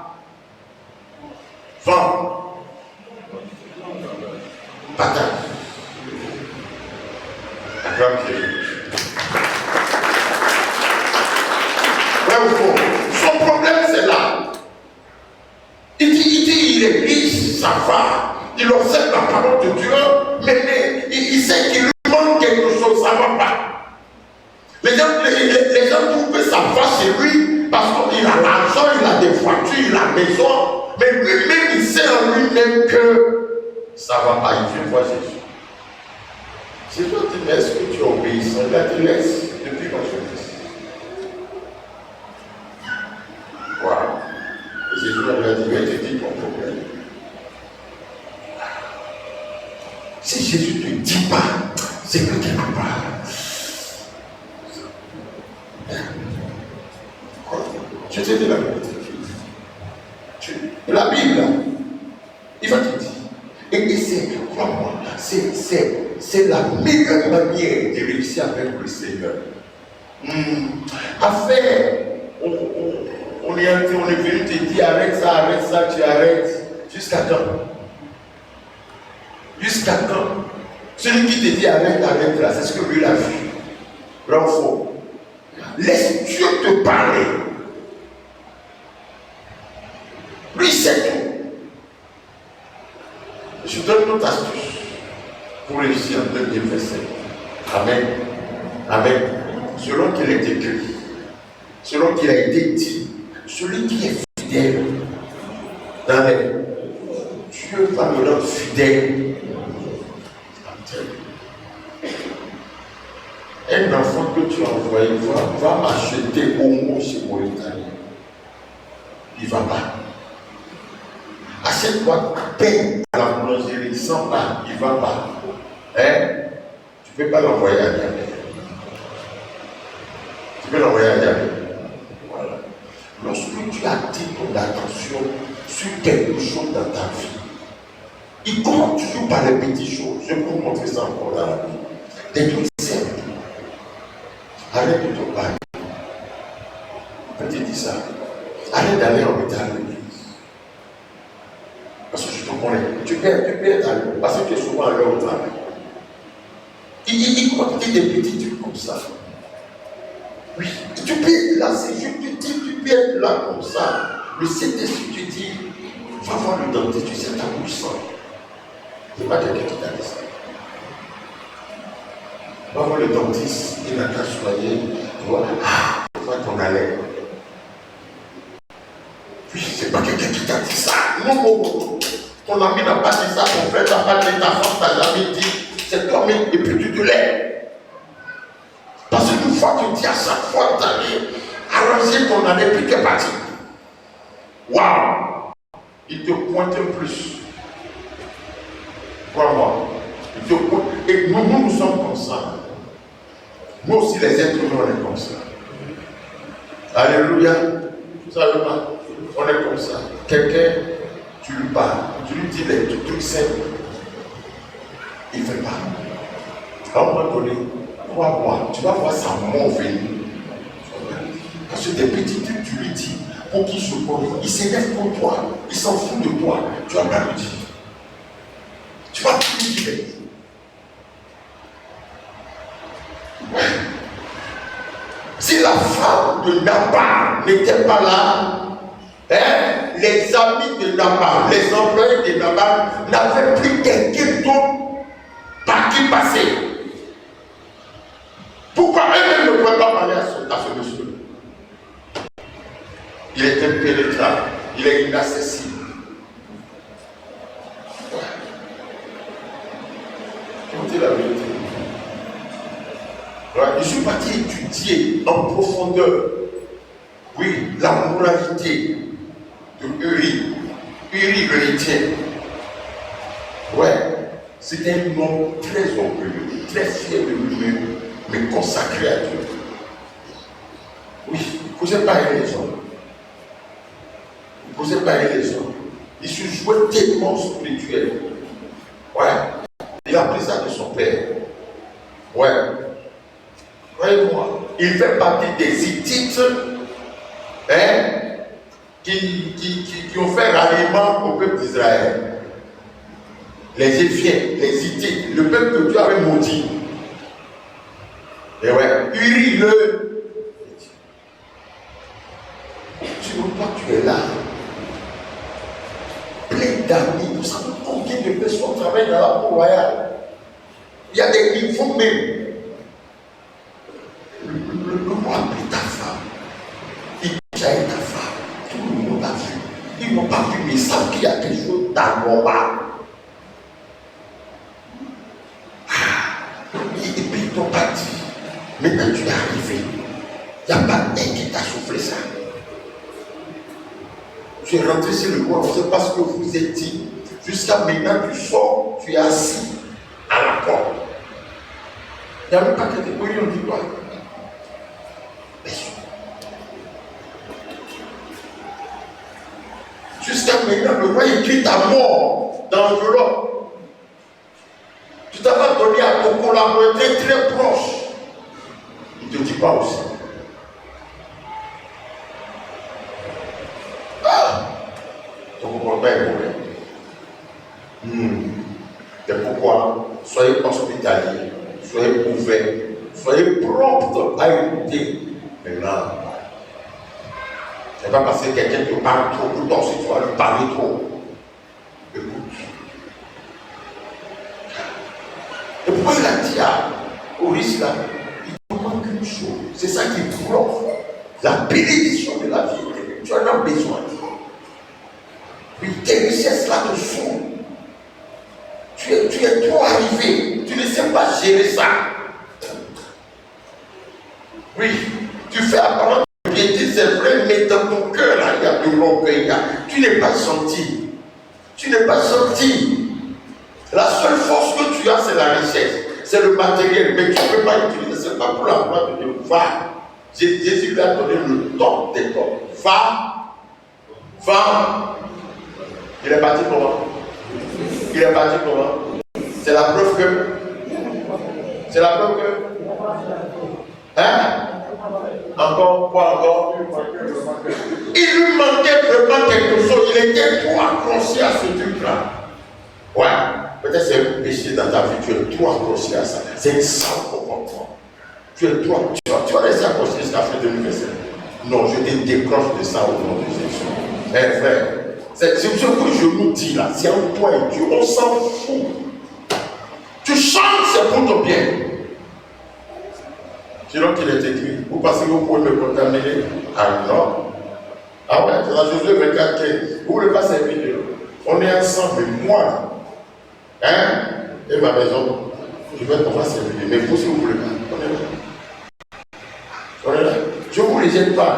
Partage. Acclame Jésus. Son problème, c'est là. Il dit, il est riche, ça va. Il observe la parole de Dieu, mais il sait qu'il lui manque quelque chose, ça ne va pas. Les gens trouvent que ça va chez lui parce qu'il a l'argent, il a des voitures, il a la maison, mais lui-même, il sait en lui-même que ça ne va pas. Il veut voir Jésus. Si toi tu dis, est-ce que tu es obéissant? Là, tu laisses depuis ma jeunesse. Voilà. Et Jésus lui a dit, c'est que quelque part, je te dis la vérité. La Bible, il va te dire. Et c'est, crois-moi, c'est la meilleure manière de réussir avec le Seigneur. Affaire, on est venu te dire arrête ça, tu arrêtes. Jusqu'à quand? Jusqu'à quand? Celui qui te dit arrête là, c'est ce que lui a vu. Grand faux. Laisse Dieu te parler. Lui, c'est tout. Je donne une autre astuce pour réussir en 2025. Amen. Amen. Selon qu'il est écrit, selon qu'il a été dit, celui qui est fidèle, Amen. Dieu va me rendre fidèle. Un enfant que tu as envoyé va m'acheter au moins chez mon Italien. Il ne va pas. Achète-toi pain à la boulangerie, sans pas, il ne va pas. Hein? Tu ne peux pas l'envoyer à Niamey. Tu peux l'envoyer à Niamey. Voilà. Lorsque tu attires ton attention sur quelque chose dans ta vie, il commence toujours par les petites choses. Je peux vous montrer ça encore dans la Bible. Des trucs simples. Arrête de te parler. Je te dis ça. Arrête d'aller en métal de l'église. Parce que je te connais. Tu peux être à l'heure. Parce que tu es souvent à l'heure au travail. Il continue des petits trucs comme ça. Oui. Tu peux être là, c'est je te dis, tu peux être là comme ça. Le Saint-Esprit te dit, va voir le dentiste, tu sais, ta bouche sent. C'est pas quelqu'un qui t'a dit ça. Va voir le dentiste, il n'a qu'à soigner. Voilà. Vois ton haleine. Oui, c'est pas quelqu'un qui t'a dit ça. Non. Ton ami n'a pas dit ça, ton frère n'a pas dit, ta femme t'a jamais dit. C'est toi même et puis tu te lèves. Parce qu'une fois que tu dis à chaque fois que tu allais arranger ton année, puis tu es parti. Waouh! Il te pointe plus. Crois-moi. Il te pointe. Et nous sommes comme ça. Nous aussi, les êtres humains, on est comme ça. Alléluia. Vous savez pas? On est comme ça. Quelqu'un, tu lui parles, tu lui dis des trucs simples. Il ne fait pas. À un moment donné, tu vas voir sa mort venir. Parce que des petits trucs, tu lui dis, pour qu'il se pose, il s'énerve pour toi, il s'en fout de toi, tu vas pas lui dire. Tu vas plus lui dire. Si la femme de Nabal n'était pas là, les amis de Nabal, les employés de Nabal n'avaient plus quelqu'un d'autre par qui passer. Pourquoi eux-mêmes ne pouvaient pas parler à ce monsieur? Il est impénétrable, il est inaccessible. Je vous dis la vérité. Je suis parti étudier en profondeur, oui, la moralité de Uri le Héthien. Ouais, c'était un homme très orgueilleux, très fier de lui-même, mais consacré à Dieu. Oui, il ne causait pas aimer les hommes. Il ne causait pas aimer les hommes. Il se jouait tellement spirituel. Ouais, il a pris ça de son père. Ouais. Croyez-moi, il fait partie des Hittites qui ont fait ralliement au peuple d'Israël. Les Éphiens, les Hittites, le peuple que Dieu avait maudit. Et ouais, Uri le. Tu vois pas, tu es là. Plein d'amis, vous savez combien de personnes travaillent dans la cour royale. Il y a des niveaux même. Le roi a pris ta femme. Il a ta femme. Tout le monde a vu. Ils n'ont pas vu, mais ils savent qu'il y a quelque chose d'anormal. Et puis ils t'ont pas dit. Maintenant tu es arrivé. Il n'y a pas un qui t'a soufflé ça. Tu es rentré sur le roi, on ne sait pas ce que vous êtes dit. Jusqu'à maintenant, tu sors, tu es assis à la porte. Il n'y a même pas catégorie, on dit quoi? Jusqu'à maintenant, le roi écrit ta mort dans l'enveloppe. Tu t'avais donné à ton collaborateur très proche. Il ne te dit pas aussi. Ah! Ton comportement est mauvais. C'est pourquoi soyez hospitaliers, soyez ouverts, soyez prompts à écouter. Maintenant, c'est pas parce que quelqu'un te parle trop que toi aussi tu vas lui parler trop. Écoute. Et pourquoi il a dit au risque là, il ne manque qu'une chose. C'est ça qui bloque la bénédiction de la vie. Tu en as besoin. Oui, tes richesses là te sont. Tu es trop arrivé. Tu ne sais pas gérer ça. Oui, tu fais apparemment piété, c'est vrai, mais dans ton cœur là, il y a de l'orgueil. Tu n'es pas gentil. Tu n'es pas gentil. La seule force que tu as, c'est la richesse. C'est le matériel, mais tu ne peux pas utiliser. Ce n'est pas pour la gloire de Dieu. Va. Jésus lui a donné le top des tops. Va. Il est parti comment? Il est parti comment? C'est la preuve que. Hein? Encore? Quoi encore? Il lui manquait vraiment quelque chose. Il était trop accroché à ce truc-là. Ouais. Peut-être c'est un péché dans ta vie. Tu es trop accroché à ça. C'est une sale comportement. Tu es trop. Tu vas rester accroché jusqu'à la fin de l'université. Non, je te décroche de ça au nom de Jésus. Eh frère. C'est ce que je vous dis là, c'est un toi et Dieu, on s'en fout. Tu chantes, c'est pour ton bien. Sinon qu'il est écrit, vous pensez que vous pouvez me contaminer? Ah non. Ah ouais, c'est la Josué 24, 15. Vous ne voulez pas servir Dieu. On est ensemble, moi. Hein? Et ma maison, on va servir Dieu. Mais vous, si vous ne voulez pas, on est là. Je ne vous les aide pas.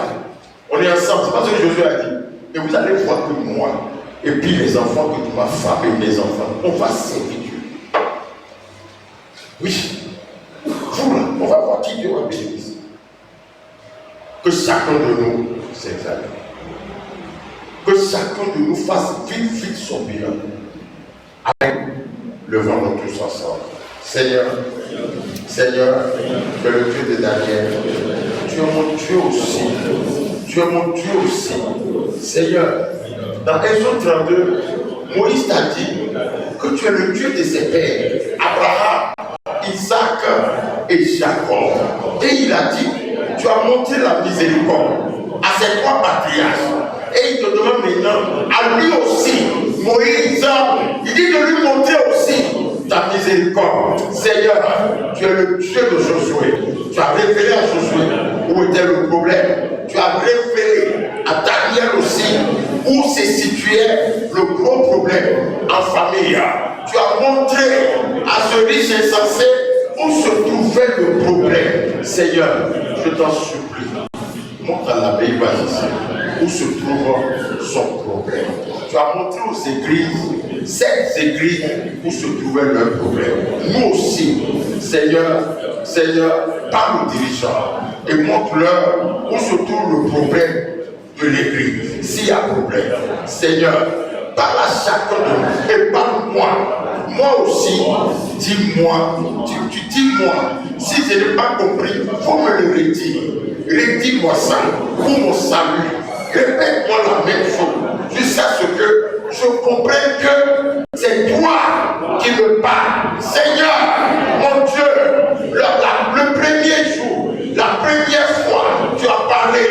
On est ensemble, c'est pas ce que Josué a dit. Et vous allez voir que moi, et puis les enfants que ma femme et mes enfants, on va servir Dieu. Oui. Vous là, on va voir qui Dieu va bénir. Que chacun de nous s'examine. Que chacun de nous fasse vite son bilan. Allez, levons-nous tous ensemble. Seigneur, que le Dieu de Daniel, tu es mon Dieu aussi. Tu es mon Dieu aussi. Seigneur, dans Exode 32, Moïse t'a dit que tu es le Dieu de ses pères, Abraham, Isaac et Jacob. Et il a dit, tu as montré la miséricorde à ces trois patriarches. Et il te demande maintenant, à lui aussi, Moïse, il dit de lui montrer aussi ta miséricorde. Seigneur, tu es le Dieu de Josué. Tu as révélé à Josué où était le problème. Tu as révélé à Daniel aussi où se situait le gros problème en famille. Tu as montré à ce riche insensé où se trouvait le problème. Seigneur, je t'en supplie, montre à l'abbé ici où se trouve son problème. Tu as montré aux églises, 7 églises où se trouvait leur problème. Nous aussi, Seigneur, parle aux dirigeants et montre-leur où se trouve le problème de l'église. S'il y a problème, Seigneur, parle à chacun de nous et parle-moi. Moi aussi, dis-moi, tu dis-moi. Si je n'ai pas compris, il faut me le redire. Redis-moi ça pour mon salut. Répète-moi la même chose jusqu'à ce que je comprenne que c'est toi qui me parles. Seigneur, mon Dieu, le premier jour, la première fois, tu as parlé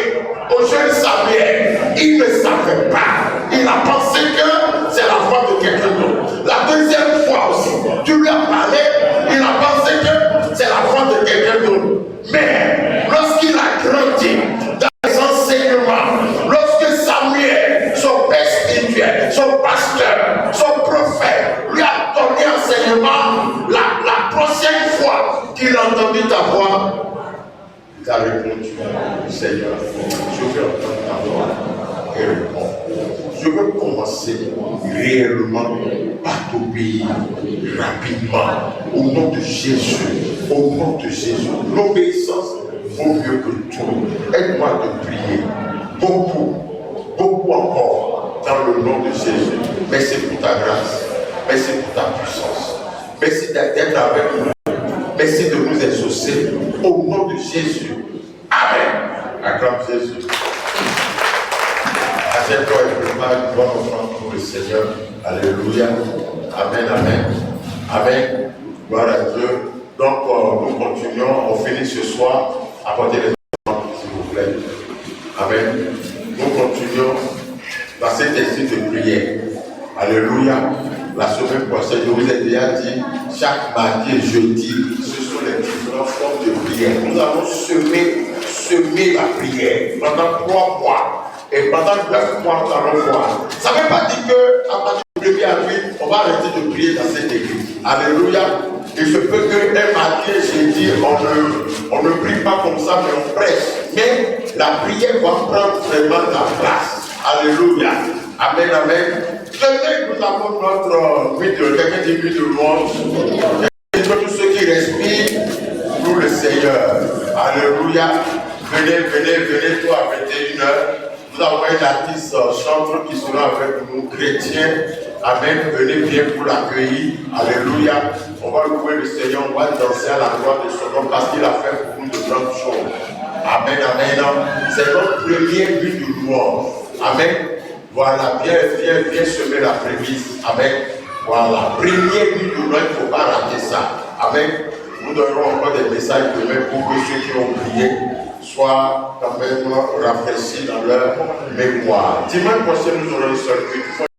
au jeune Samuel. Il ne savait pas. Il a pensé que c'est la voix de quelqu'un d'autre. La deuxième fois aussi, tu lui as parlé. Il a pensé que c'est la voix de quelqu'un d'autre. Mais lorsqu'il a grandi dans les enseignements, lorsque Samuel, son père spirituel, son pasteur, son prophète, lui a donné enseignement, la prochaine fois qu'il a entendu ta voix, il a répondu, Seigneur, je vais entendre ta voix et répondre. je veux commencer réellement par t'obéir rapidement. Au nom de Jésus. Au nom de Jésus. L'obéissance vaut mieux que tout. Aide-moi à te prier. Beaucoup, beaucoup encore dans le nom de Jésus. Merci pour ta grâce. Merci pour ta puissance. Merci d'être avec nous. Merci de nous exaucer. Au nom de Jésus. Amen. Acclame Jésus. Achète-toi et prépare une bonne offrande pour le Seigneur. Alléluia. Amen, amen. Amen. Gloire à Dieu. Donc, nous continuons. On finit ce soir. Apportez les offrandes, s'il vous plaît. Amen. Nous continuons dans cet esprit de prière. Alléluia. La semaine prochaine, je vous ai déjà dit, chaque mardi et jeudi, ce sont les différentes formes de prière. Nous allons semer la prière pendant 3 mois. Et pendant 9 mois, nous allons voir. Ça ne veut pas dire qu'à partir du 1er avril, on va arrêter de prier dans cette église. Alléluia. Il se peut qu'un mardi et jeudi, on ne prie pas comme ça, mais on prêche. Mais la prière va prendre vraiment la place. Alléluia. Amen, amen. Demain, nous avons notre nuit de quelqu'un dit nuit de louange. Et tous ceux qui respirent, nous le Seigneur. Alléluia. Venez toi à 21h. Nous avons un artiste chanteur qui sera avec nous, chrétien. Amen. Venez bien pour l'accueillir. Alléluia. On va louer le Seigneur, on va danser à la gloire de son nom parce qu'il a fait pour nous de grandes choses. Amen, amen. C'est notre première nuit de louange. Amen. Voilà, viens semer la prémisse. Amen. Voilà, première nuit de louange, il ne faut pas rater ça. Amen. Nous donnerons encore des messages demain pour que ceux qui ont prié soient quand même rafraîchis dans leur mémoire. Dimanche prochain, nous aurons une seule nuit.